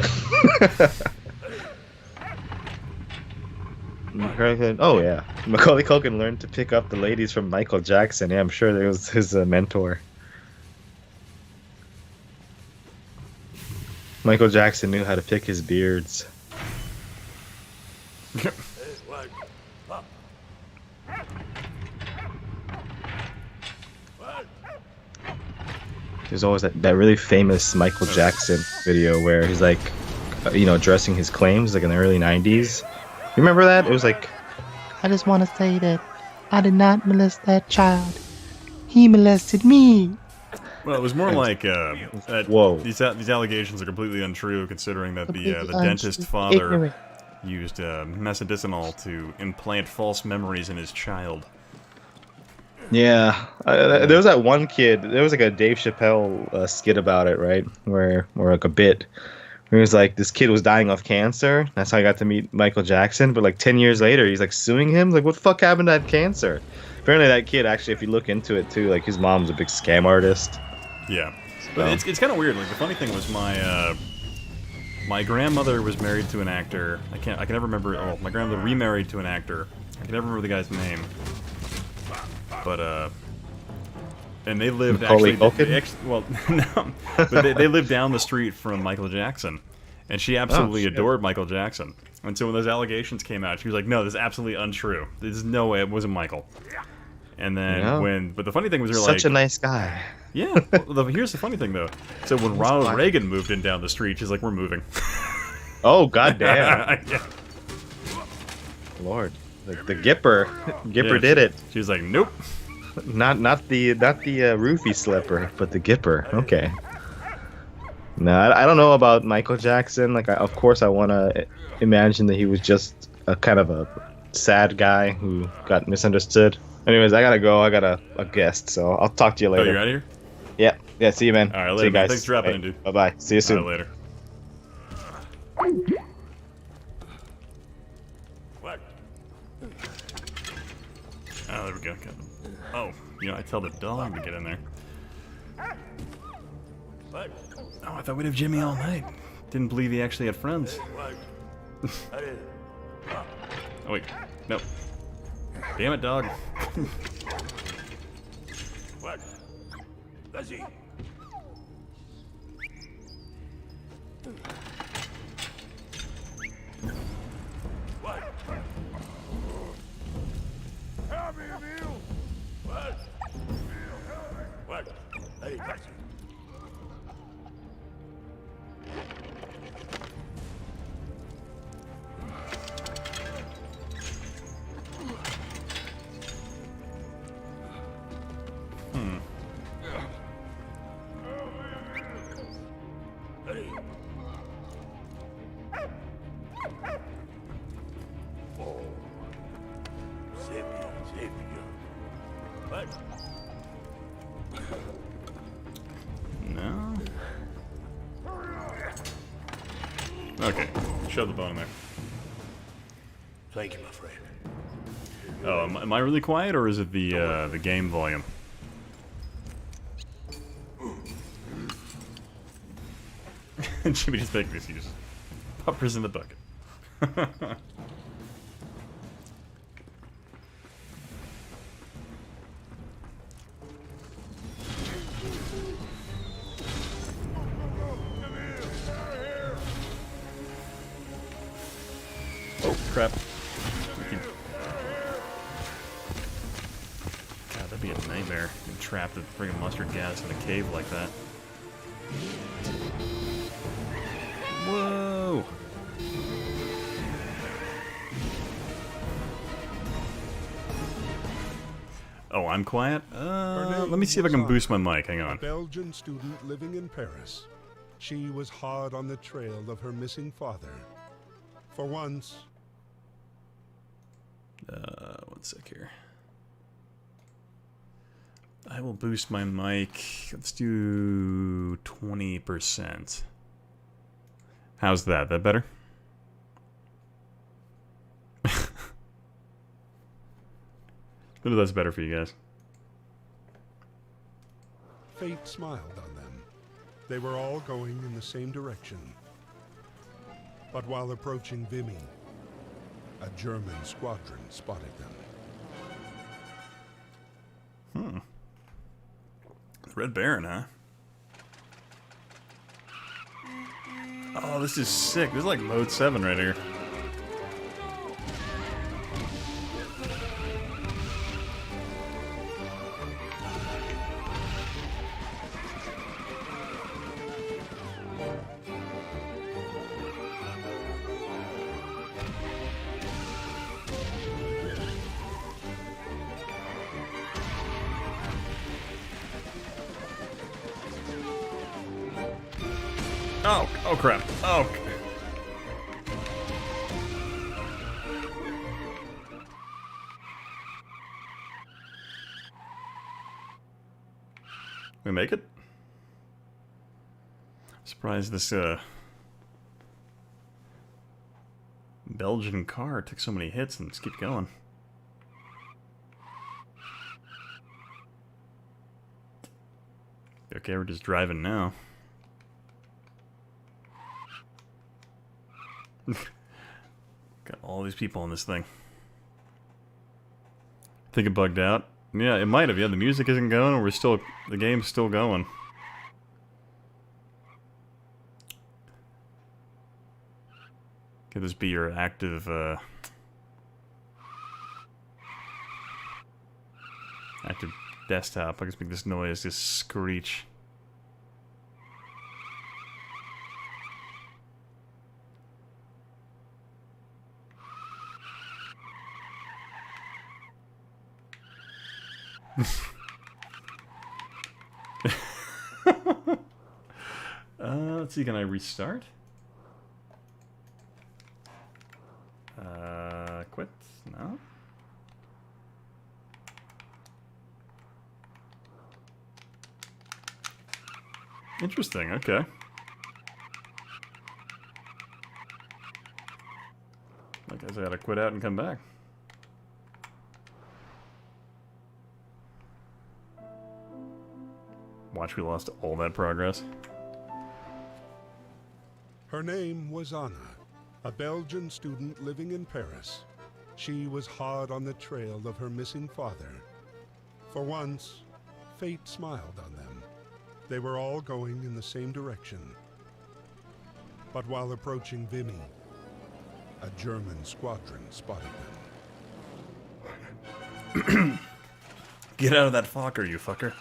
Oh yeah, Macaulay Culkin learned to pick up the ladies from Michael Jackson. Yeah, I'm sure that was his mentor. Michael Jackson knew how to pick his beards. There's always that really famous Michael Jackson video where he's like, addressing his claims, like in the early 90s. You remember that? It was like, I just want to say that I did not molest that child. He molested me. Well, it was more like whoa. These allegations are completely untrue, considering that the Completely dentist father ignorant. used mesodicinol to implant false memories in his child. yeah. There was that one kid. There was like a Dave Chappelle skit about it, right? Or like a bit. Where he was like, this kid was dying of cancer. That's how I got to meet Michael Jackson. But like 10 years later, he's like suing him. Like, what the fuck happened to that cancer? Apparently, that kid actually, if you look into it too, like his mom's a big scam artist. Yeah, but it's kind of weird. Like the funny thing was my grandmother was married to an actor. I can never remember. Oh, my grandmother remarried to an actor. I can never remember the guy's name. But and they lived Macaulay actually. Culkin? Well, no, but they lived down the street from Michael Jackson, and she absolutely shit. adored Michael Jackson. And so when those allegations came out, she was like, "No, this is absolutely untrue. There's no way it wasn't Michael." And then but the funny thing was, they're like, Such a nice guy. yeah. Well, here's the funny thing, though. So when Ronald Reagan moved in down the street, she's like, "We're moving." Oh goddamn, Yeah. Lord, the Gipper Yeah, did it. She was like, "Nope." Not the roofie slipper, but the Gipper. Okay. No, I don't know about Michael Jackson. Like, of course, I want to imagine that he was just a kind of a sad guy who got misunderstood. Anyways, I gotta go. I got a guest, so I'll talk to you Oh, later. you're out of here? Yeah. See you, man. All right, See later, you man. guys. Thanks for dropping in, dude. Bye bye. See you soon. All right, later. Oh, there we go. Got them. Oh, I tell the dog to get in there. Oh, I thought we'd have Jimmy all night. Didn't believe he actually had friends. Oh, wait. No. Damn it, dog. No. Okay, shove the bone in there. Thank you, my friend. Oh, am I really quiet, or is it the game volume? Jimmy just making this. He just puppers in the bucket. Oh crap! God, that'd be a nightmare. Being trapped with friggin' mustard gas in a cave like that. Whoa! Oh, I'm quiet? Let me see if I can boost my mic. Hang A on. Belgian student living in Paris. She was hard on the trail of her missing father. For once, One sec here. I will boost my mic. Let's do 20%. How's that? That better? Maybe that's better for you guys. Fate smiled on them. They were all going in the same direction. But while approaching Vimy, a German squadron spotted them. Red Baron, huh? Oh, this is sick. This is like mode 7 right here. Oh crap. Oh. We make it? Surprised this Belgian car took so many hits and just keep going. Okay, we're just driving now. Got all these people on this thing. Think it bugged out? Yeah, it might have. Yeah, the music isn't going, or the game's still going. Could this be your active desktop? I guess make this noise, this screech. Let's see, can I restart? Quit? No? Interesting, okay. I guess I gotta quit out and come back. Watch, we lost all that progress. Her name was Anna, a Belgian student living in Paris. She was hard on the trail of her missing father. For once, fate smiled on them. They were all going in the same direction. But while approaching Vimy, a German squadron spotted them. Get out of that Fokker, you fucker.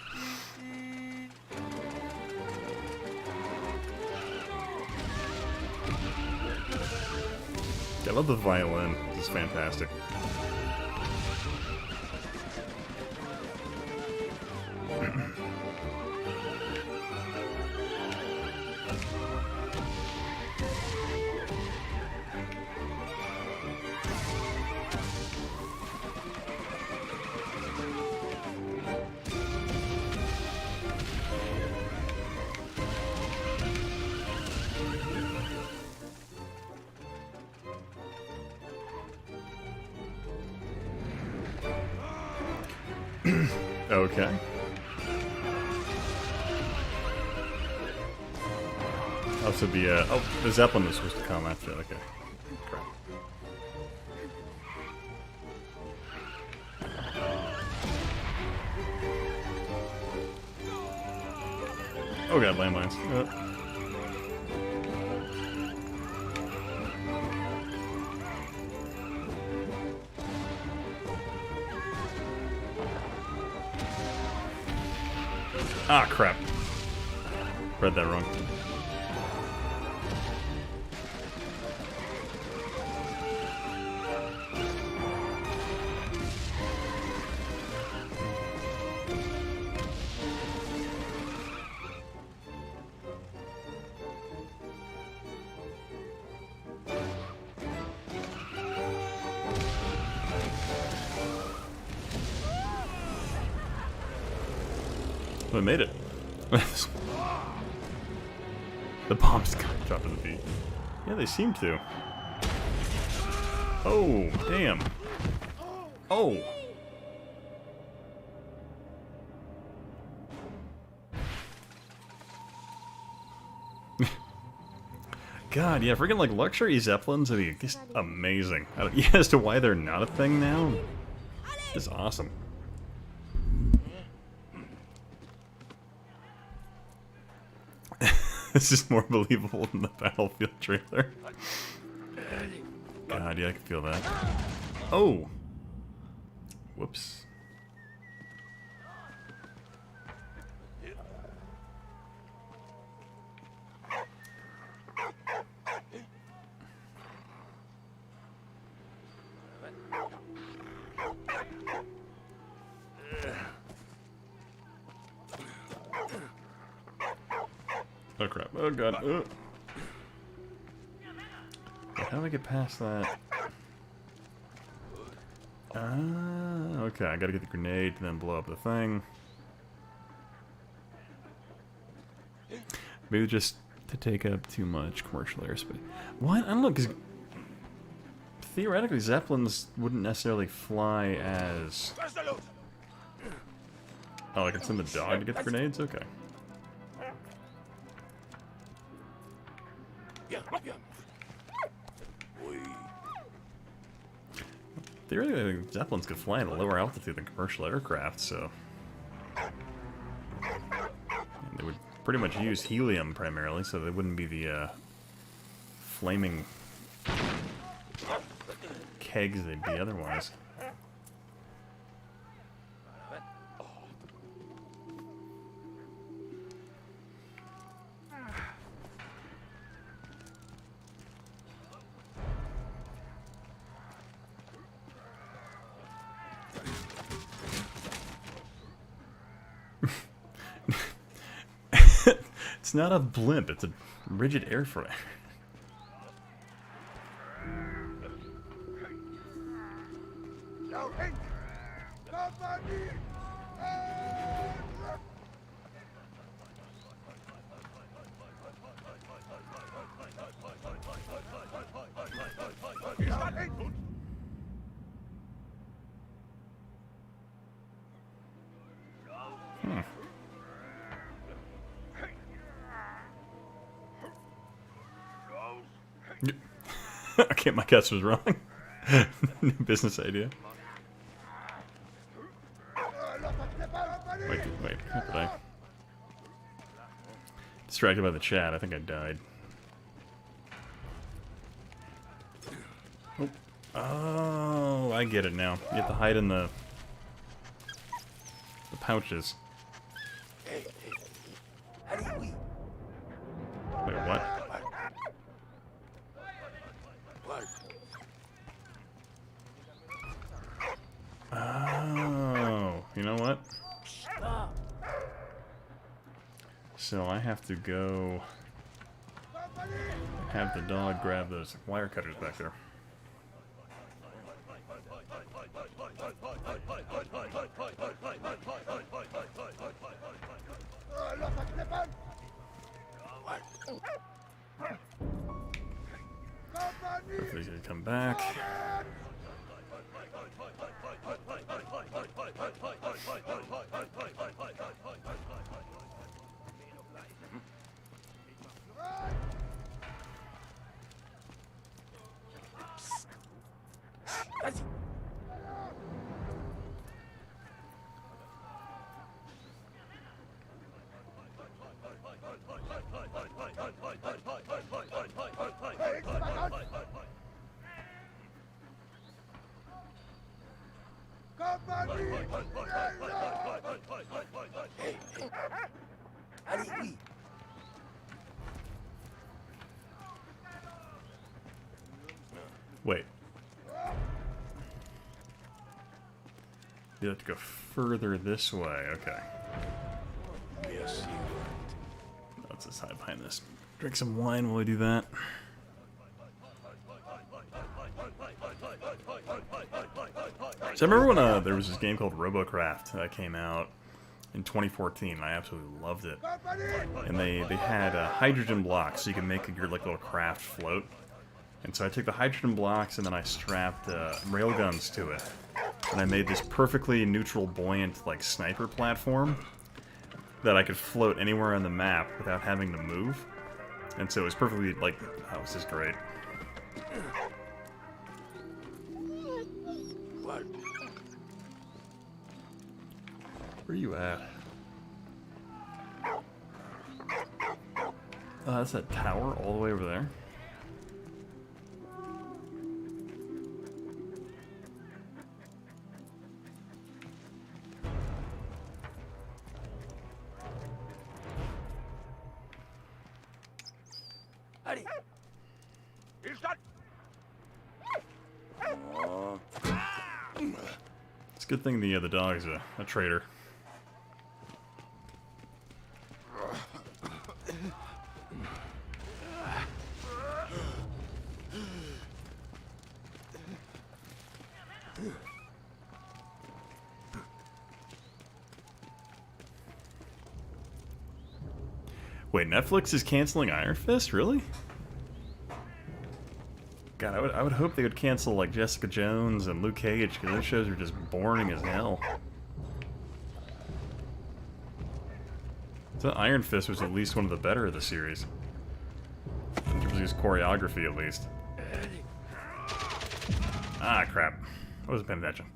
I love the violin. This is fantastic. Okay. Oh, so the Zeppelin was supposed to come after. Okay. Crap. Oh god, landmines. Ah, crap. Read that wrong. We made it. The bombs got dropped in the beat. Yeah, they seem to. Oh, damn. Oh. God, yeah, freaking like luxury zeppelins would be just amazing. I don't, yeah, as to why they're not a thing now, just awesome. This is more believable than the Battlefield trailer. God, yeah, I can feel that. Oh! Whoops. Oh crap, oh god, how do I get past that? Okay, I gotta get the grenade and then blow up the thing. Maybe just to take up too much commercial airspace. What? I don't know, because theoretically Zeppelins wouldn't necessarily fly as... Oh, I can send the dog to get the grenades? Okay. Theoretically, I think Zeppelins could fly at a lower altitude than commercial aircraft, so... And they would pretty much use helium primarily, so they wouldn't be the, flaming kegs they'd be otherwise. It's not a blimp, it's a rigid airframe. Okay, my guess was wrong. New business idea. Wait, what did I? Distracted by the chat, I think I died. Oh, I get it now. You have to hide in the pouches. Wait, what? Oh, you know what? So I have to go have the dog grab those wire cutters back there. Hopefully he's gonna come back. Wait. You have to go further this way, okay. Yes, Let's just hide behind this. Drink some wine while we do that. So I remember when there was this game called Robocraft that came out in 2014. I absolutely loved it. And they had hydrogen blocks so you can make your like little craft float. And so I took the hydrogen blocks and then I strapped railguns to it. And I made this perfectly neutral, buoyant, like, sniper platform that I could float anywhere on the map without having to move. And so it was perfectly, like, oh, this is great. What? Where are you at? That's that tower all the way over there. Allez. Il shot. Oh. It's a good thing the dog's a traitor. Wait, Netflix is canceling Iron Fist? Really? God, I would hope they would cancel like Jessica Jones and Luke Cage, because those shows are just boring as hell. So Iron Fist was at least one of the better of the series. In terms of his choreography, at least. Ah, crap. I wasn't paying attention.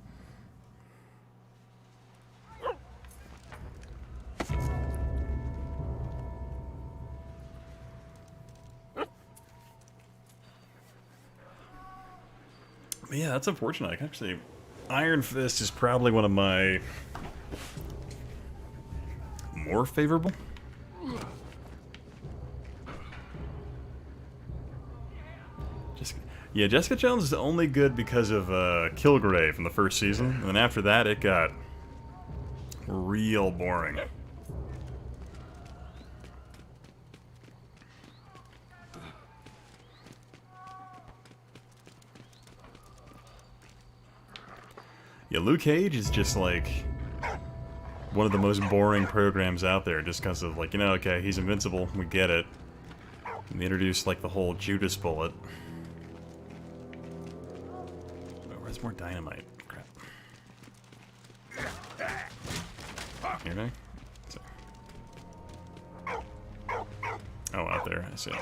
Yeah, that's unfortunate. Actually, Iron Fist is probably one of my more favorable. Yeah, Jessica Jones is only good because of Kilgrave from the first season, and then after that it got real boring. Yeah, Luke Cage is just like one of the most boring programs out there, just because of like, you know, okay, he's invincible, we get it. And they introduced like the whole Judas bullet. Oh, where's more dynamite? Crap. Here, no? Oh, out there, I see it.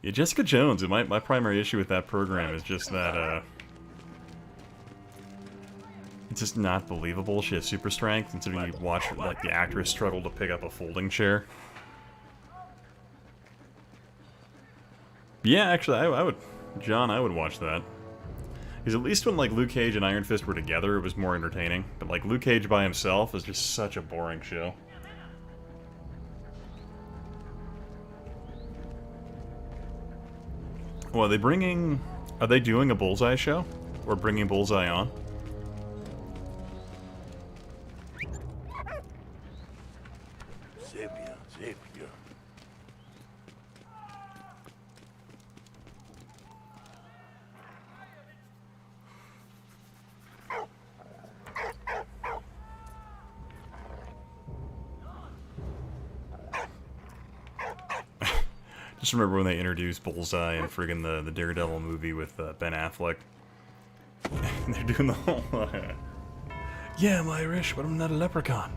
Yeah, Jessica Jones, my primary issue with that program is just that, it's just not believable. She has super strength, and so you watch like the actress struggle to pick up a folding chair. Yeah, actually, I would, John, I would watch that. Because at least when like Luke Cage and Iron Fist were together, it was more entertaining. But like Luke Cage by himself is just such a boring show. Well, are they doing a Bullseye show? Or bringing Bullseye on? Zebia. Just remember when they introduced Bullseye in friggin' the Daredevil movie with Ben Affleck. They're doing the whole, yeah, I'm Irish, but I'm not a leprechaun.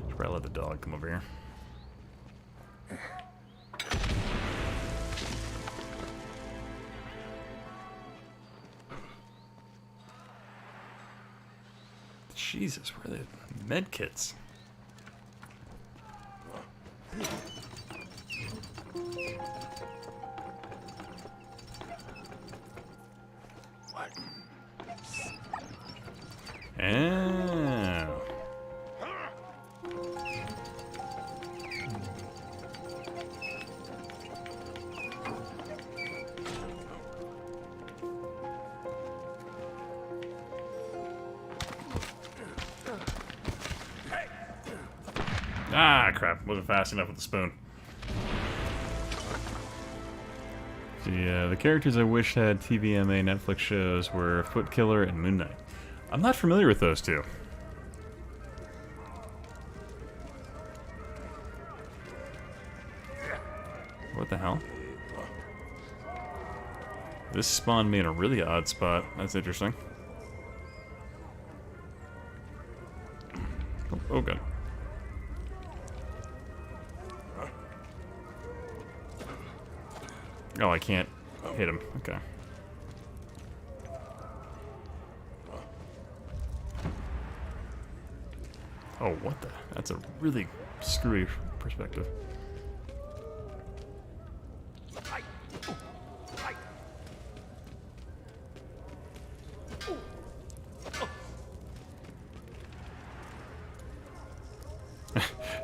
Should probably let the dog come over here. Jesus, where are the med kits? What? Oh. Ah, crap. Wasn't fast enough with the spoon. The characters I wish had TVMA Netflix shows were Foot Killer and Moon Knight. I'm not familiar with those two. What the hell? This spawned me in a really odd spot. That's interesting. Oh, good. Oh, I can't hit him. Okay. Oh, what the? That's a really screwy perspective.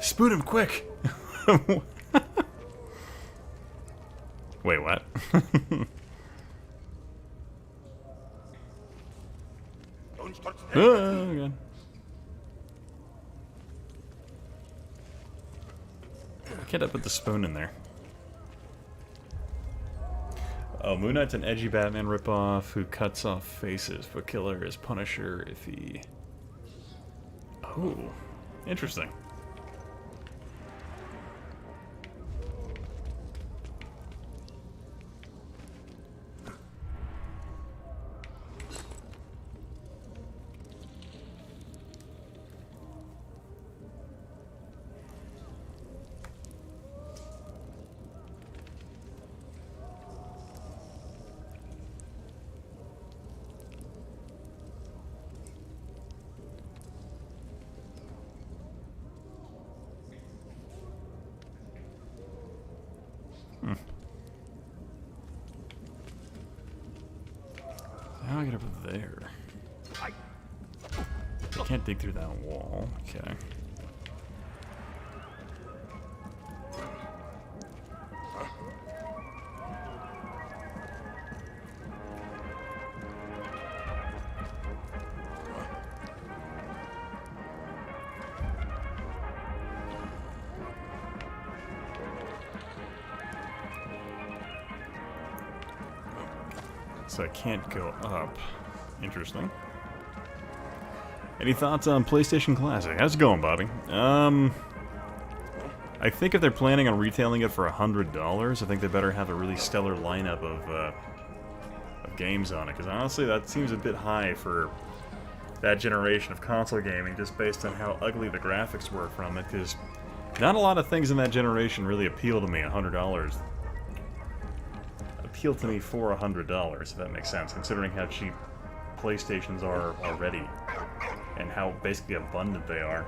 Spoon him quick! Wait, what? Don't start Oh, God. Why can't I put the spoon in there? Oh, Moon Knight's an edgy Batman ripoff who cuts off faces, but Killer is Punisher if he... Oh, interesting. How do I get up there? I can't dig through that wall. Okay. So I can't go up. Interesting. Any thoughts on PlayStation Classic? How's it going, Bobby? I think if they're planning on retailing it for $100, I think they better have a really stellar lineup of games on it. Because honestly, that seems a bit high for that generation of console gaming, just based on how ugly the graphics were from it. Because not a lot of things in that generation really appeal to me. $100 appeal to me for $100, if that makes sense, considering how cheap PlayStations are already and how basically abundant they are.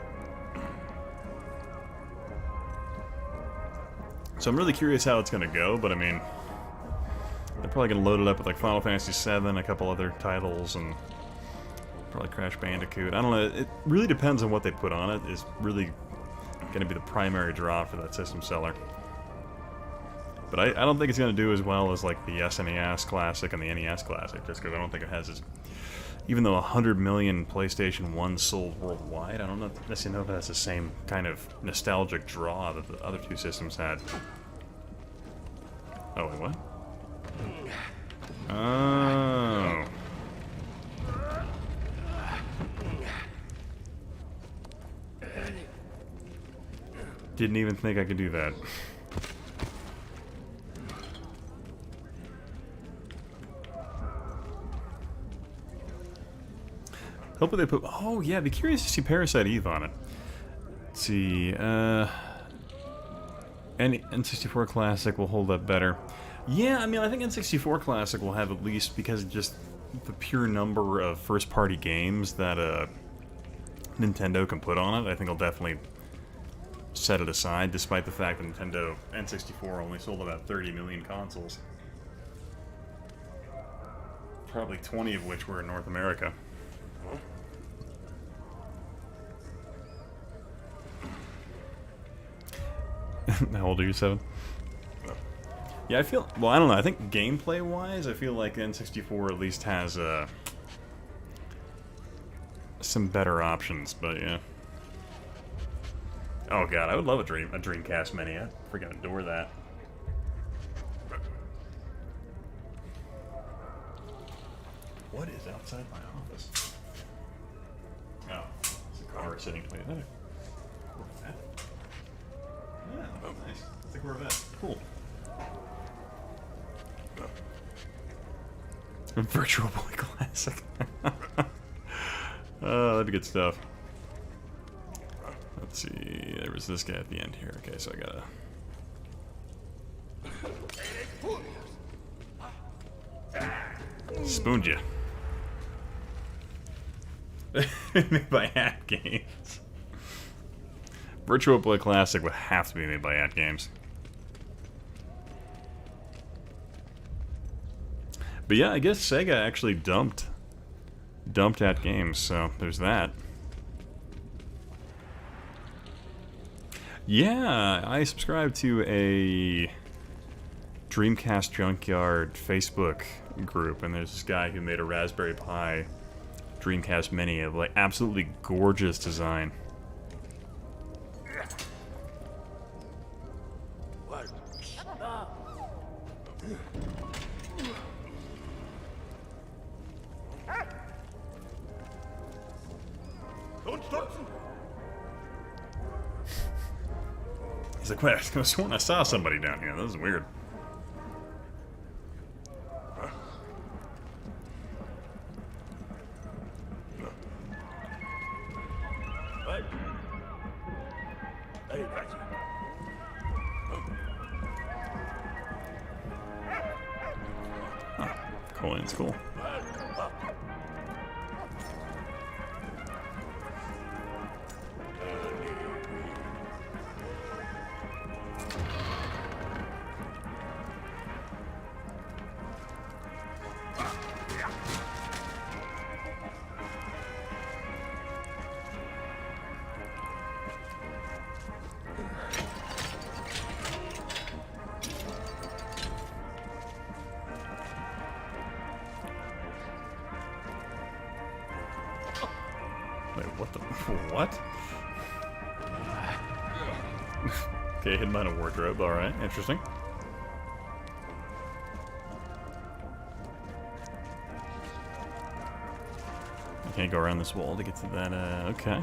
So I'm really curious how it's going to go, but I mean, they're probably going to load it up with like Final Fantasy VII, a couple other titles, and probably Crash Bandicoot. I don't know, it really depends on what they put on it, is really going to be the primary draw for that system seller. But I don't think it's going to do as well as like the SNES Classic and the NES Classic, just because I don't think it has as... Even though 100 million PlayStation 1 sold worldwide, I don't necessarily know if it has the same kind of nostalgic draw that the other two systems had. Oh, wait, what? Oh. Didn't even think I could do that. Hopefully they put... Oh, yeah, be curious to see Parasite Eve on it. Let's see, N64 Classic will hold up better. Yeah, I mean, I think N64 Classic will have at least, because just the pure number of first-party games that Nintendo can put on it, I think it'll definitely set it aside, despite the fact that Nintendo N64 only sold about 30 million consoles. Probably 20 of which were in North America. How old are you, 7? Yeah, I feel... Well, I don't know. I think gameplay-wise, I feel like N64 at least has some better options, but yeah. Oh god, I would love a Dreamcast Mini. I freaking adore that. What is outside my office? Oh, it's a car sitting... Wait, is that a... Corvette? Yeah, nice. It's a Corvette. Cool. Virtual Boy Classic. Oh, that'd be good stuff. Let's see. There was this guy at the end here. Okay, so I gotta spoon ya. Made by Hat Games. Virtual Boy Classic would have to be made by Hat Games. But yeah, I guess Sega actually dumped Hat Games, so there's that. Yeah, I subscribe to a Dreamcast Junkyard Facebook group, and there's this guy who made a Raspberry Pi Dreamcast Mini of like absolutely gorgeous design. He's like, wait, I could have sworn I saw somebody down here. That was weird. Huh. Coin's cool. Wait, what the... what? Okay, hidden behind a wardrobe, alright, interesting. I can't go around this wall to get to that, okay.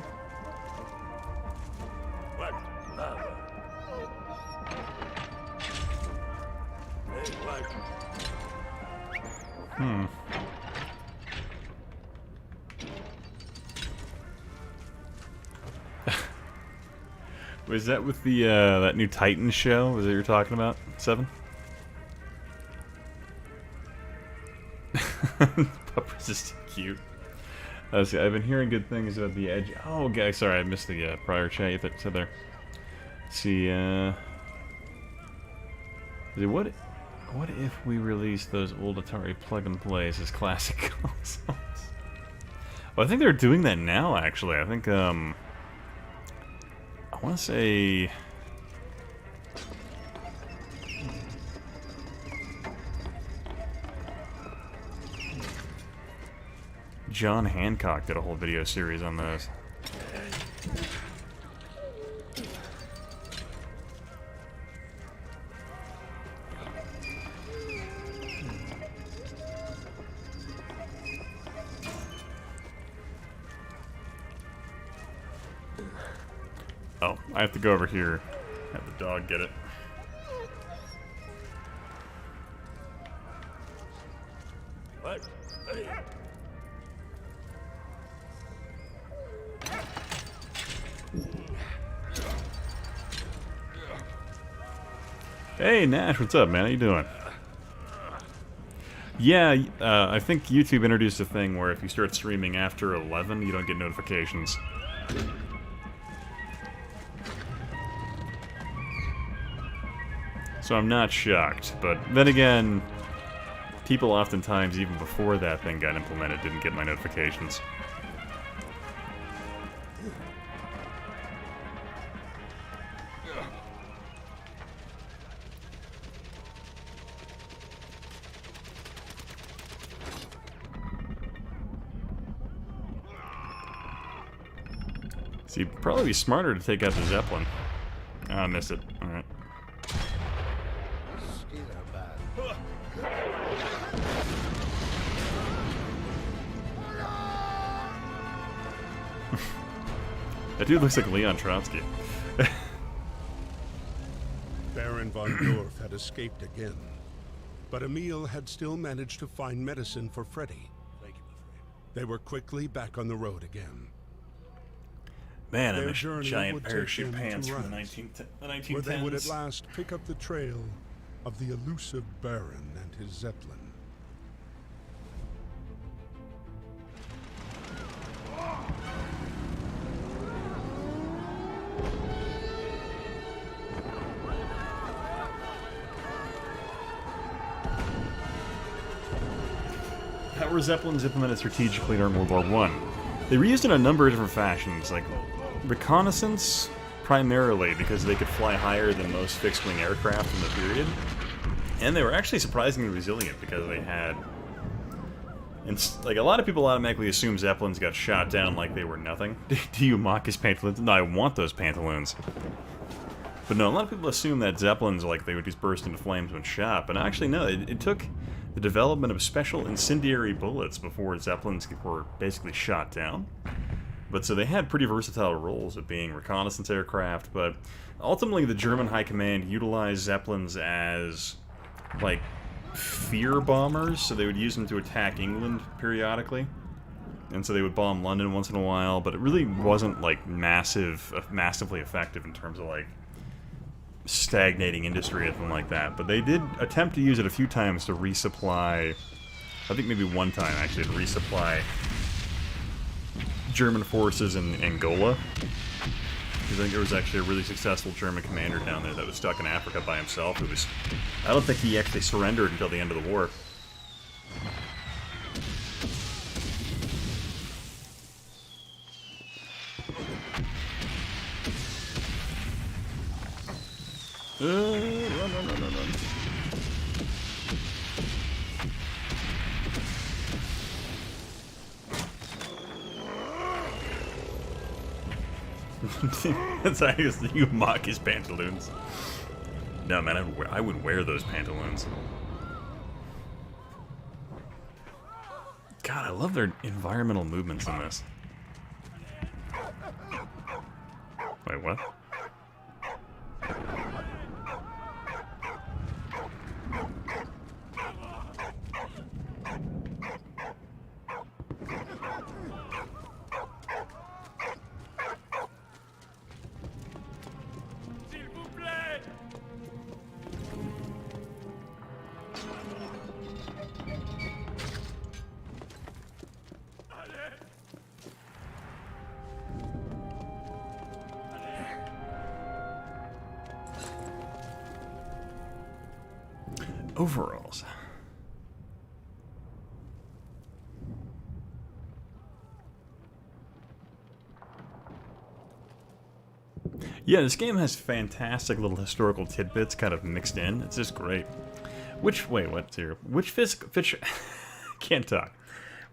Hmm. Was that with the that new Titan show? Was that you're talking about? 7? Pupper's just cute. See, I've been hearing good things about the Edge. Oh, okay, sorry, I missed the prior chat that said there. Let's see, what if we release those old Atari plug-and-plays as classic consoles? Well, I think they're doing that now, actually. I think, I want to say... John Hancock did a whole video series on those. Oh, I have to go over here, have the dog get it. Hey Nash, what's up, man? How you doing? Yeah, I think YouTube introduced a thing where if you start streaming after 11, you don't get notifications. So I'm not shocked, but then again, people oftentimes, even before that thing got implemented, didn't get my notifications. See, it'd probably be smarter to take out the Zeppelin. Oh, I missed it. Alright. That dude looks like Leon Trotsky. Baron von Dorf had escaped again. But Emil had still managed to find medicine for Freddy. Thank you, my friend. They were quickly back on the road again. Man, I Their miss journey giant would take parachute them pants to from the Rust, 1910s. where they would at last pick up the trail of the elusive Baron and his Zeppelin. How were Zeppelins implemented strategically during World War I? They were used in a number of different fashions, like reconnaissance, primarily because they could fly higher than most fixed-wing aircraft in the period. And they were actually surprisingly resilient because they had... like, a lot of people automatically assume Zeppelins got shot down like they were nothing. Do you mock his pantaloons? No, I want those pantaloons. But no, a lot of people assume that Zeppelins, like, they would just burst into flames when shot. But actually, no, it took the development of special incendiary bullets before Zeppelins were basically shot down. But so they had pretty versatile roles of being reconnaissance aircraft, but ultimately the German High Command utilized Zeppelins as, like, fear bombers, so they would use them to attack England periodically. And so they would bomb London once in a while, but it really wasn't, like, massively effective in terms of, like, stagnating industry or anything like that. But they did attempt to use it a few times to resupply, I think maybe one time, actually, to resupply German forces in Angola. Because I think there was actually a really successful German commander down there that was stuck in Africa by himself. I don't think he actually surrendered until the end of the war. Run. That's how you mock his pantaloons. No, man, I would wear those pantaloons. God, I love their environmental movements in this. Wait, what? Overalls. Yeah, this game has fantastic little historical tidbits kind of mixed in. It's just great. Wait, what's here? Can't talk.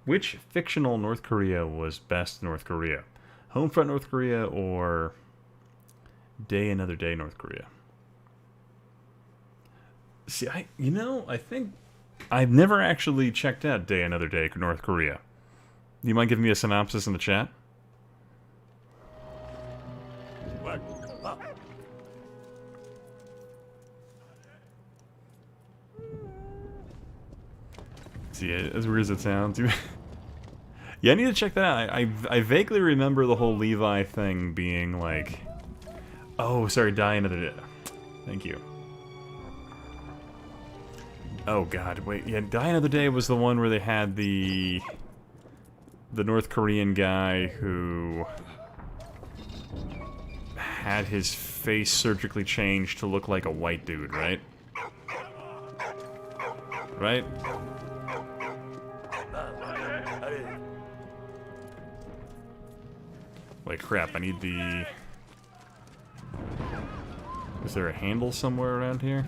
Which fictional North Korea was best North Korea? Homefront North Korea or Day Another Day North Korea? See, I think I've never actually checked out Day Another Day North Korea. You mind giving me a synopsis in the chat? See, as weird as it sounds. Yeah, I need to check that out. I vaguely remember the whole Levi thing being like... Oh, sorry, Die Another Day. Thank you. Oh god, wait, yeah, Die Another Day was the one where they had the North Korean guy who had his face surgically changed to look like a white dude, right? Right? Wait, crap, I need the... Is there a handle somewhere around here?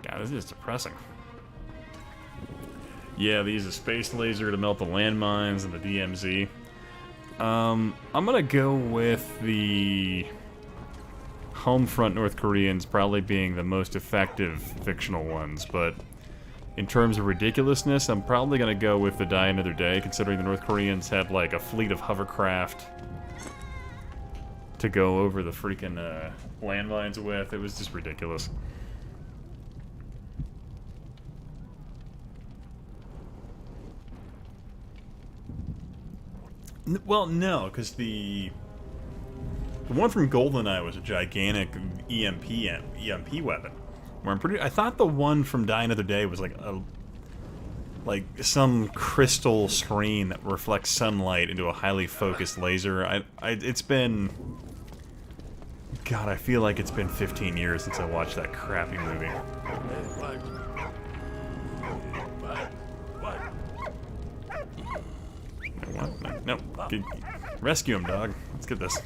God, this is depressing. Yeah, they use a space laser to melt the landmines and the DMZ. I'm gonna go with the Homefront North Koreans probably being the most effective fictional ones, but in terms of ridiculousness, I'm probably gonna go with the Die Another Day, considering the North Koreans had like a fleet of hovercraft to go over the freaking landmines with. It was just ridiculous. Well, no, because the one from GoldenEye was a gigantic EMP weapon. Where I thought the one from Die Another Day was like some crystal screen that reflects sunlight into a highly focused laser. It's been, God, I feel like it's been 15 years since I watched that crappy movie. What? No. Rescue him, dog. Let's get this.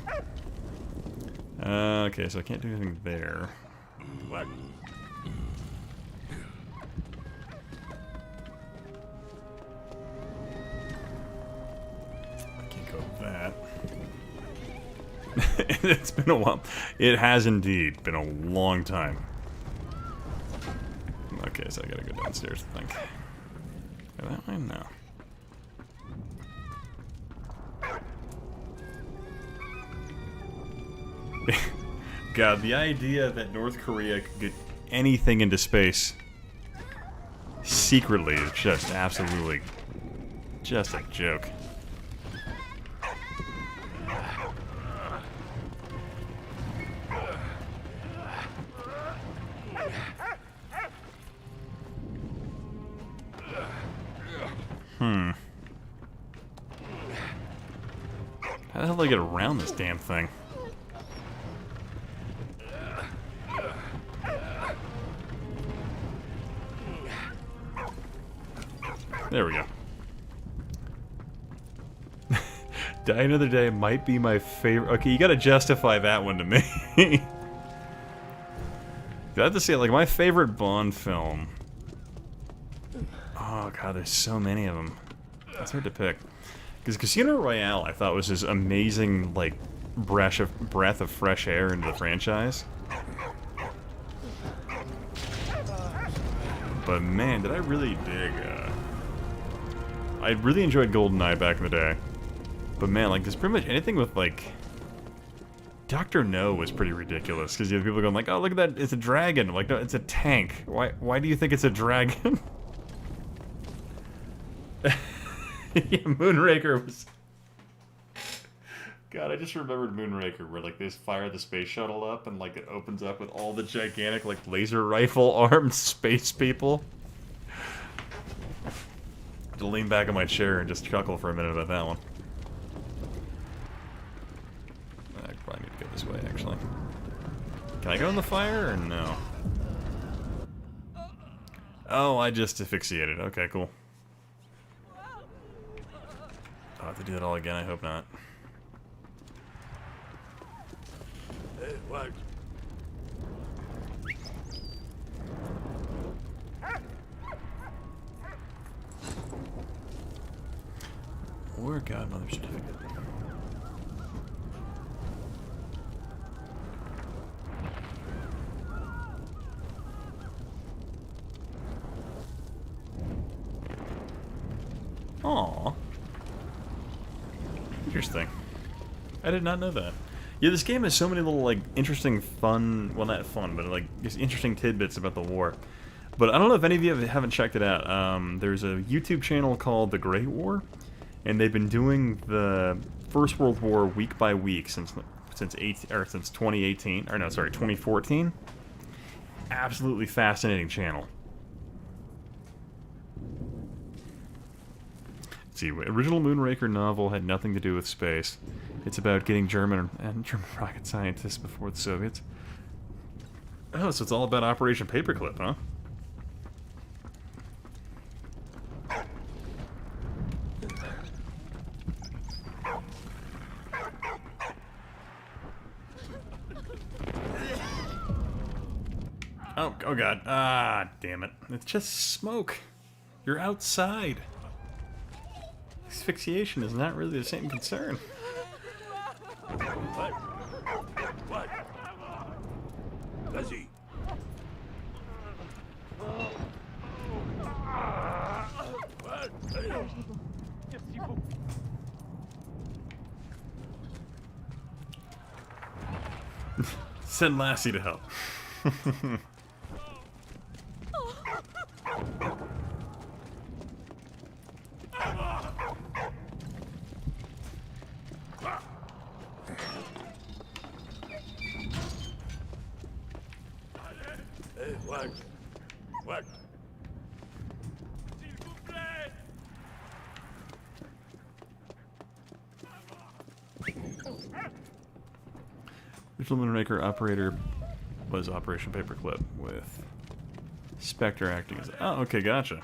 Okay, so I can't do anything there. What? I can't go with that. It's been a while. It has indeed been a long time. Okay, so I gotta go downstairs, I think. Go that way? No. God, the idea that North Korea could get anything into space secretly is just absolutely just a joke. How the hell do I get around this damn thing? There we go. Die Another Day might be my favorite. Okay, you gotta justify that one to me. I have to say, like, my favorite Bond film. Oh god, there's so many of them. It's hard to pick. Because Casino Royale, I thought was this amazing, like, breath of fresh air into the franchise. But man, did I really dig. I really enjoyed GoldenEye back in the day. But man, like, there's pretty much anything with, like... Dr. No was pretty ridiculous, because you have people going like, oh, look at that, it's a dragon. I'm like, no, it's a tank. Why do you think it's a dragon? Yeah, Moonraker was... God, I just remembered Moonraker, where, like, they just fire the space shuttle up, and, like, it opens up with all the gigantic, like, laser rifle-armed space people. To lean back in my chair and just chuckle for a minute about that one. I probably need to go this way, actually. Can I go in the fire, or no? Oh, I just asphyxiated. Okay, cool. I'll have to do that all again, I hope not. It worked. War Godmother certificate. Aww. Interesting. I did not know that. Yeah, this game has so many little, like, interesting fun, well, not fun, but, like, just interesting tidbits about the war. But I don't know if any of you haven't checked it out. There's a YouTube channel called The Great War, and they've been doing the First World War week by week since 2018, or no, sorry, 2014. Absolutely fascinating channel. Let's see, original Moonraker novel had nothing to do with space. It's about getting German rocket scientists before the Soviets. Oh, so it's all about Operation Paperclip, huh? Oh god. Ah, damn it. It's just smoke. You're outside. Asphyxiation is not really the same concern. What? What? Does he? What? Send Lassie to help. What? What? S'il vous plaît. Digital Moonraker operator was Operation Paperclip with Spectre acting as. Oh, okay, gotcha.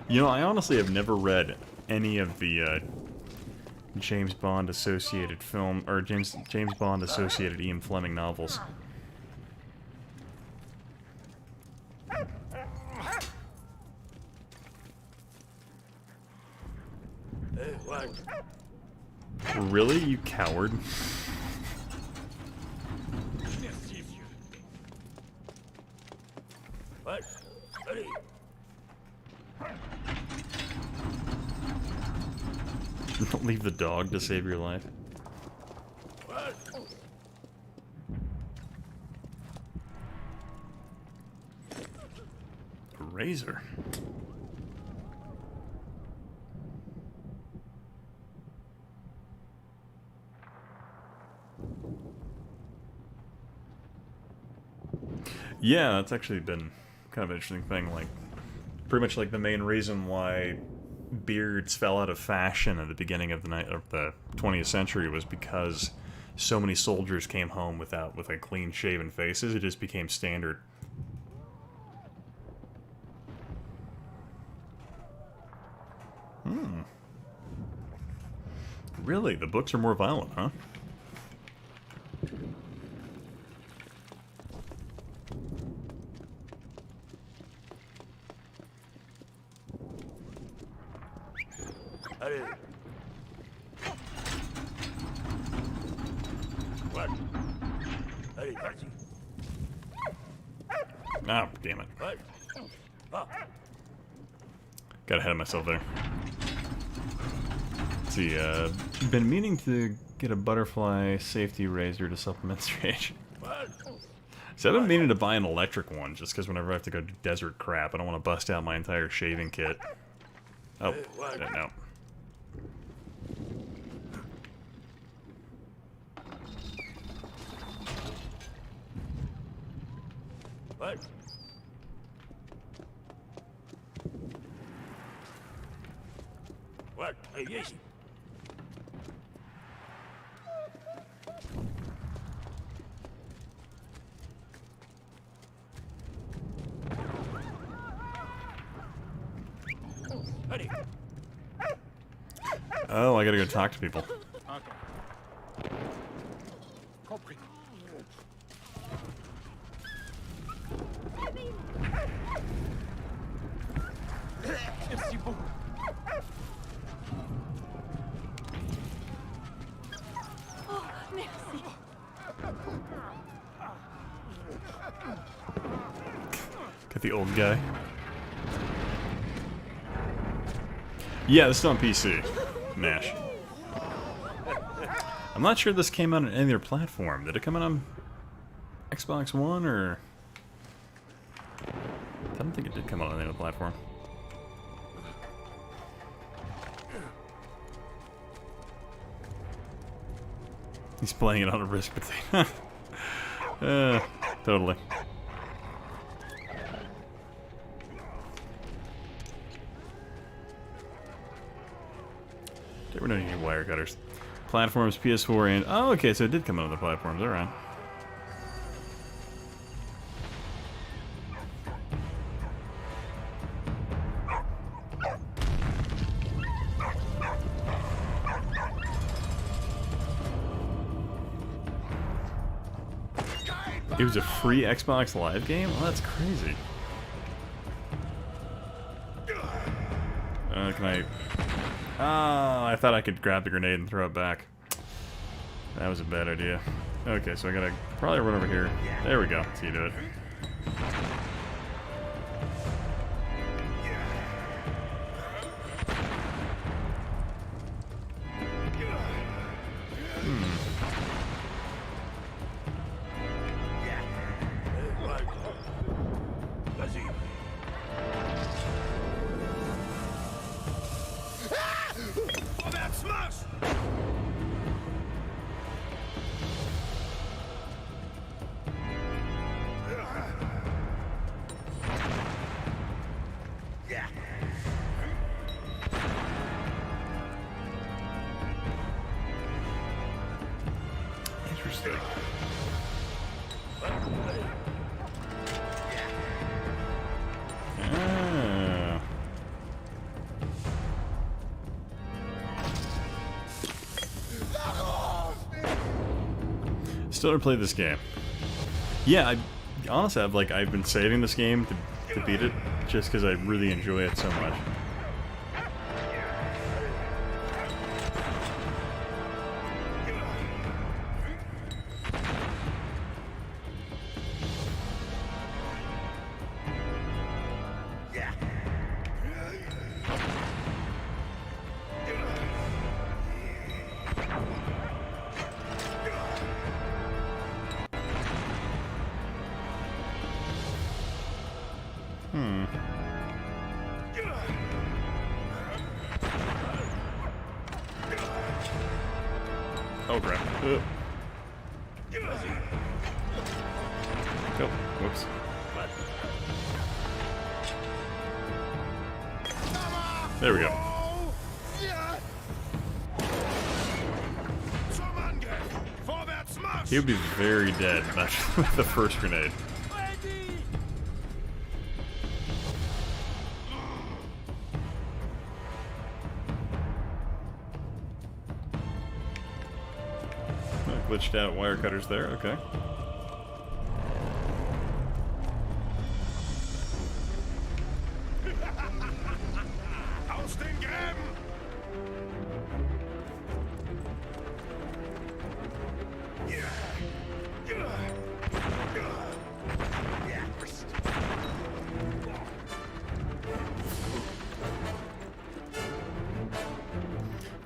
You know, I honestly have never read any of the James Bond associated film or James Bond associated Ian Fleming novels. What? Really, you coward? Merci, vieux. What? Allez. Don't leave the dog to save your life. What? A razor. Yeah, that's actually been kind of an interesting thing. Like, pretty much like the main reason why beards fell out of fashion at the beginning of the 20th century was because so many soldiers came home with like clean shaven faces. It just became standard. Really? The books are more violent, huh? Allez. What? Allez, vas-y. Ah, damn it. What? Ah. Got ahead of myself there. Let's see, been meaning to get a butterfly safety razor to supplement Rage. What? So I've been meaning to buy an electric one, just because whenever I have to go do desert crap, I don't want to bust out my entire shaving kit. Oh, no. What? What? Hey, yes. Allez. Oh, I gotta go talk to people. Compris. Merci beaucoup. Oh, merci. Get the old guy. Yeah, this is on PC. MASH. I'm not sure this came out on any other platform. Did it come out on Xbox One or... I don't think it did come out on any other platform. He's playing it on a wrist potato. Totally. We don't need wire cutters. Platforms, PS4, and... Oh, okay, so it did come out on the platforms. Alright. It was a free Xbox Live game? Oh, that's crazy. Can I... Oh, I thought I could grab the grenade and throw it back. That was a bad idea. Okay, so I gotta probably run over here. There we go. That's how you do it. Interesting. Ah. Still never played this game. Yeah, honestly, I've been saving this game to beat it, just because I really enjoy it so much. Oh crap. Oh, whoops. There we go. He would be very dead with the first grenade. Glitched out wire cutters there, okay.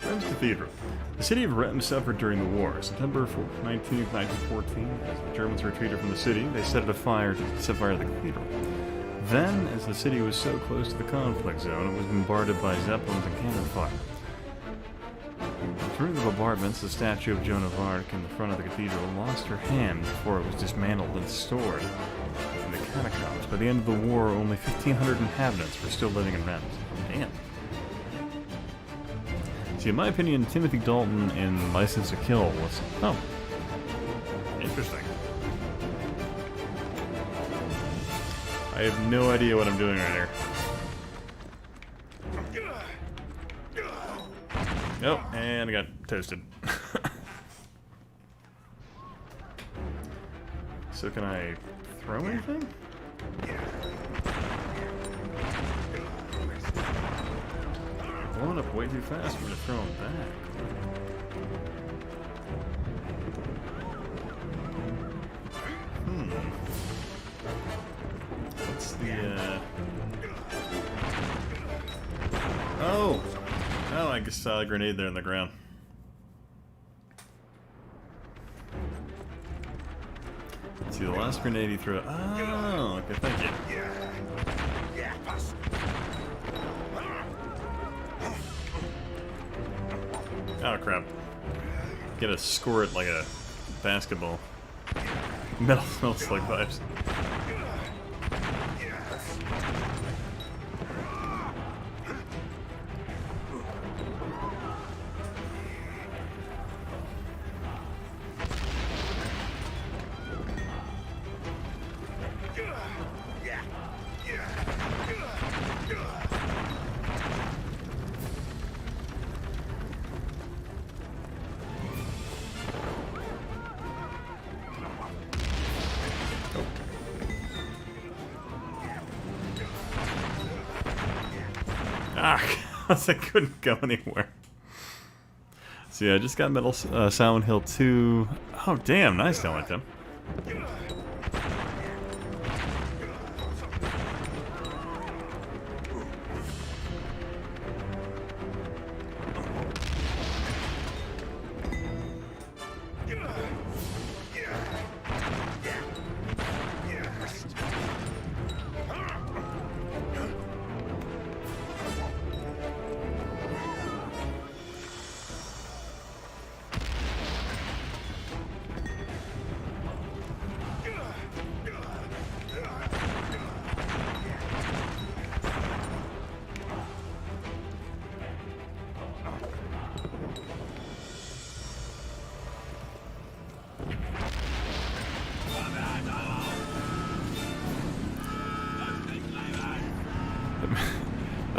Reims Cathedral. The city of Reims suffered during the war. September 19th, 1914, as the Germans retreated from the city, they set fire to the cathedral. Then, as the city was so close to the conflict zone, it was bombarded by zeppelins and cannon fire. During the bombardments, the statue of Joan of Arc in the front of the cathedral lost her hand before it was dismantled and stored in the catacombs. By the end of the war, only 1,500 inhabitants were still living in Reims. Damn. See, in my opinion, Timothy Dalton in License to Kill was... Oh. Interesting. I have no idea what I'm doing right here. Oh, and I got toasted. So can I throw anything? Blowing up way too fast for me to throw him back. What's the, Oh! Oh, I just saw a grenade there in the ground. Let's see, the last grenade he threw... Oh, okay, thank you. Oh crap. Gotta score it like a basketball. Metal Slug vibes. Ah, I couldn't go anywhere. So yeah, I just got Metal Silent Hill 2. Oh damn, nice talent, Tim.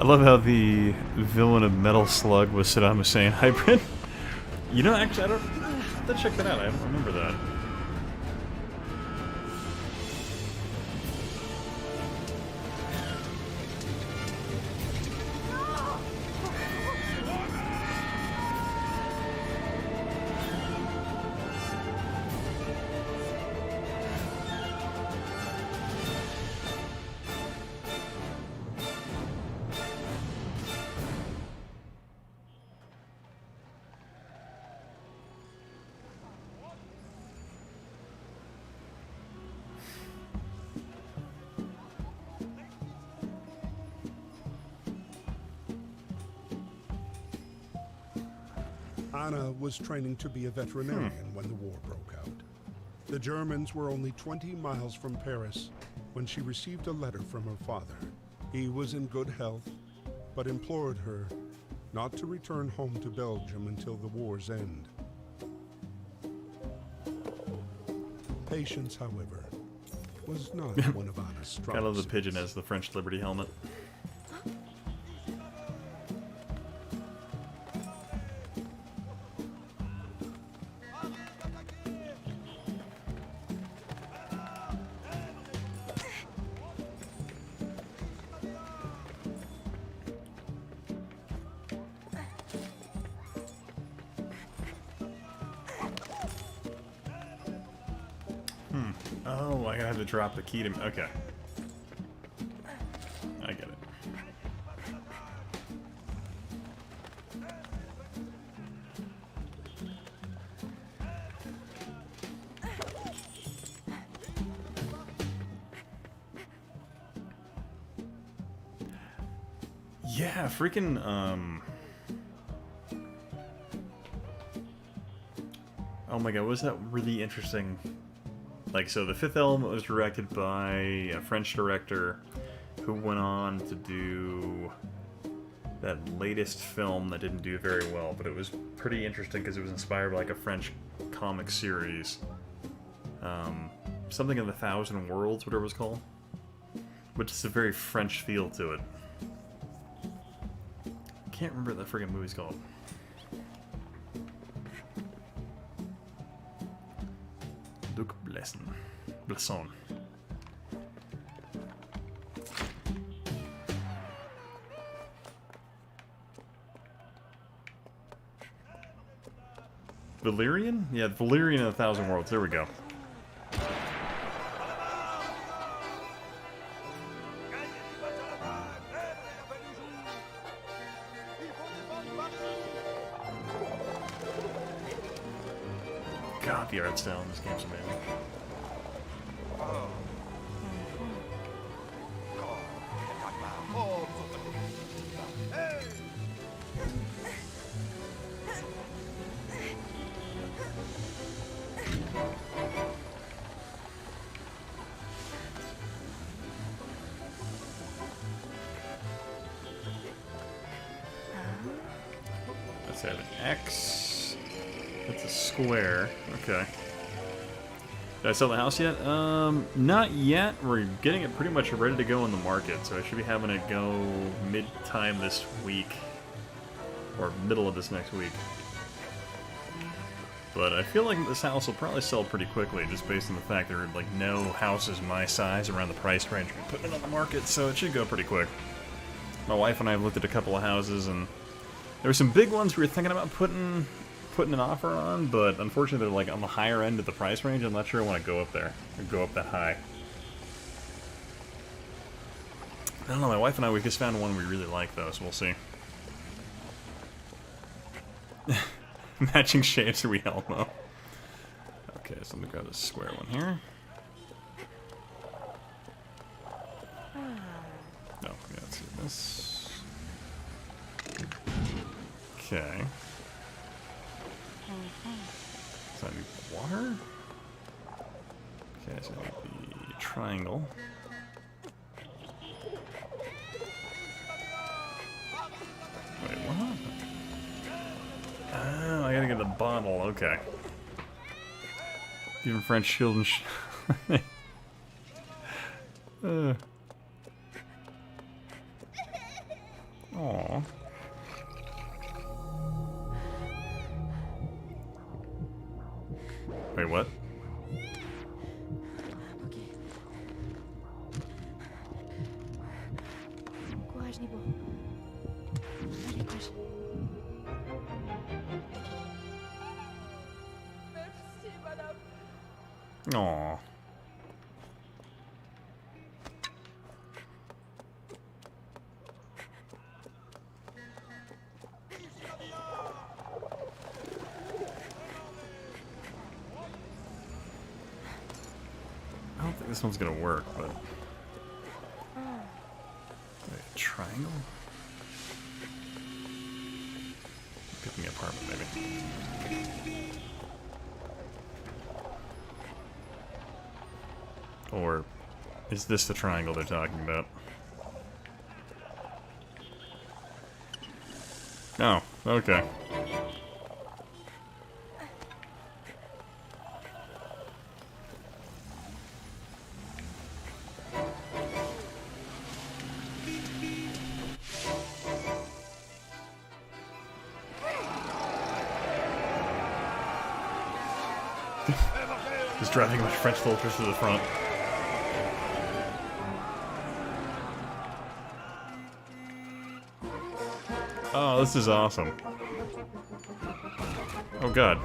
love how the villain of Metal Slug was Saddam Hussein hybrid. You know, actually, I have to check that out. I don't remember that. Anna was training to be a veterinarian when the war broke out. The Germans were only 20 miles from Paris when she received a letter from her father. He was in good health, but implored her not to return home to Belgium until the war's end. Patience, however, was not one of Anna's strong I love the suits. pigeon as the French Liberty helmet. Oh, I have to drop the key to... Okay. I get it. Yeah, freaking, oh my god, was that really interesting? Like, so the Fifth Element was directed by a French director who went on to do that latest film that didn't do very well, but it was pretty interesting because it was inspired by like a French comic series. Something of the Thousand Worlds, whatever it was called. Which is a very French feel to it. Can't remember what that friggin' movie's called. Luc Besson. Valerian? Yeah, Valerian in a Thousand Worlds. There we go. God, the art style in this game's amazing. Let's have an X. That's a square. Okay. Did I sell the house yet? Not yet. We're getting it pretty much ready to go in the market, so I should be having it go mid-time this week. Or middle of this next week. But I feel like this house will probably sell pretty quickly, just based on the fact there are like no houses my size around the price range we're putting it on the market, so it should go pretty quick. My wife and I have looked at a couple of houses, and there were some big ones we were thinking about putting an offer on, but unfortunately they're like on the higher end of the price range. I'm not sure I want to go up there, or go up that high. I don't know, my wife and I, we just found one we really like though, so we'll see. Matching shapes or we Elmo. Okay, so let me grab this square one here. No, yeah, let's do this. Okay. So I need water. Okay, so I need the triangle. Wait, what? Oh, I gotta get the bottle, okay. Even French children Aww. Wait, what? Ok. Courage, Nibo. Allez, courage. Merci, madame. Aww. I don't think this one's gonna work, but... Wait, a triangle? Pick me apartment, maybe. Or is this the triangle they're talking about? Oh, okay. Just driving a bunch of French soldiers to the front. Oh, this is awesome. Oh god.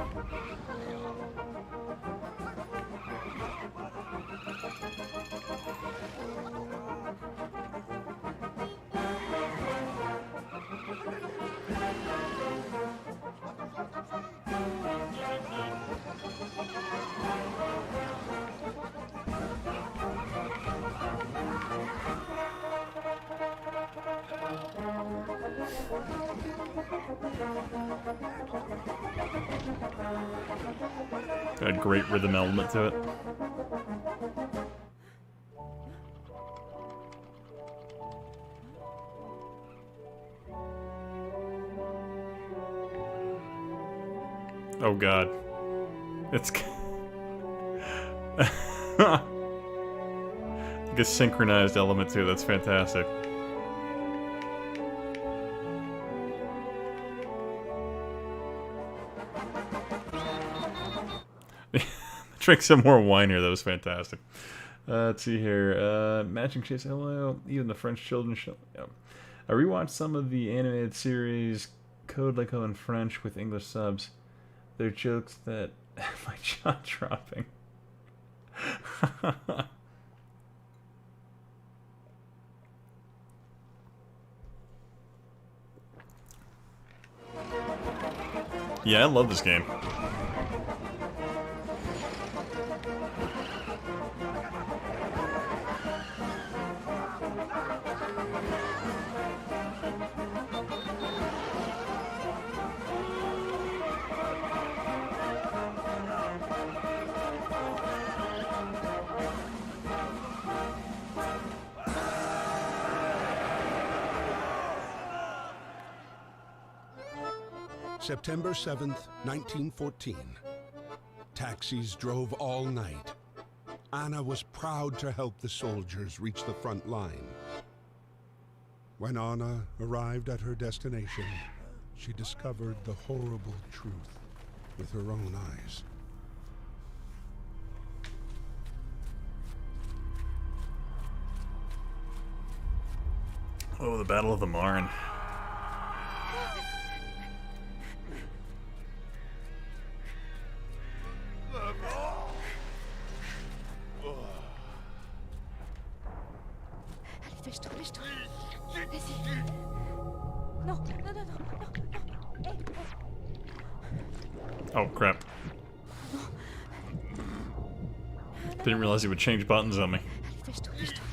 Got a great rhythm element to it. Oh god. It's like a synchronized element to it. That's fantastic. Drink some more wine here. That was fantastic. Let's see here. Matching Chase, hello. Even the French children show. Yeah. I rewatched some of the animated series Code Lyoko in French with English subs. They're jokes that have my jaw dropping. Yeah, I love this game. September 7th, 1914. Taxis drove all night. Anna was proud to help the soldiers reach the front line. When Anna arrived at her destination, she discovered the horrible truth with her own eyes. Oh, the Battle of the Marne. Allez, dépêche-toi, dépêche-toi. Vas-y. Non, non, non, non, non, non. Hey, Oh, crap. Didn't realize he would change buttons on me. allez, dépêche-toi, dépêche-toi.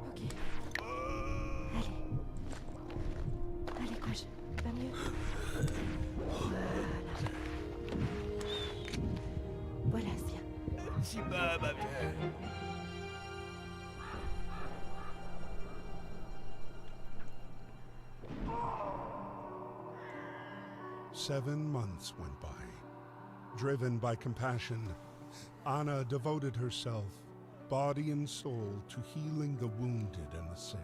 Ok. Allez. Allez, courage. Va mieux. Voilà. Voilà, c'est bien. 7 months went by. Driven by compassion, Anna devoted herself body and soul to healing the wounded and the sick.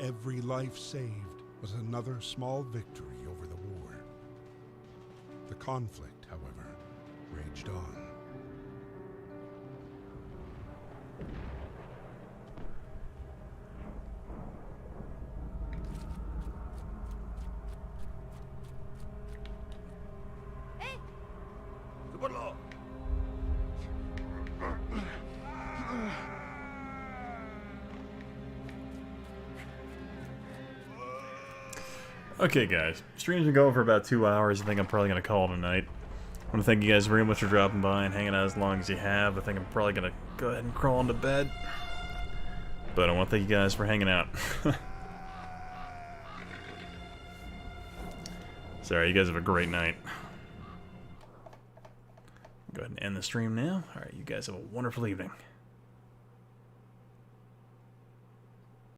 Every life saved was another small victory over the war. The conflict, however, raged on. Okay, guys. Stream's been going for about 2 hours. I think I'm probably going to call it a night. I want to thank you guys very much for dropping by and hanging out as long as you have. I think I'm probably going to go ahead and crawl into bed. But I want to thank you guys for hanging out. Sorry, you guys have a great night. Go ahead and end the stream now. Alright, you guys have a wonderful evening.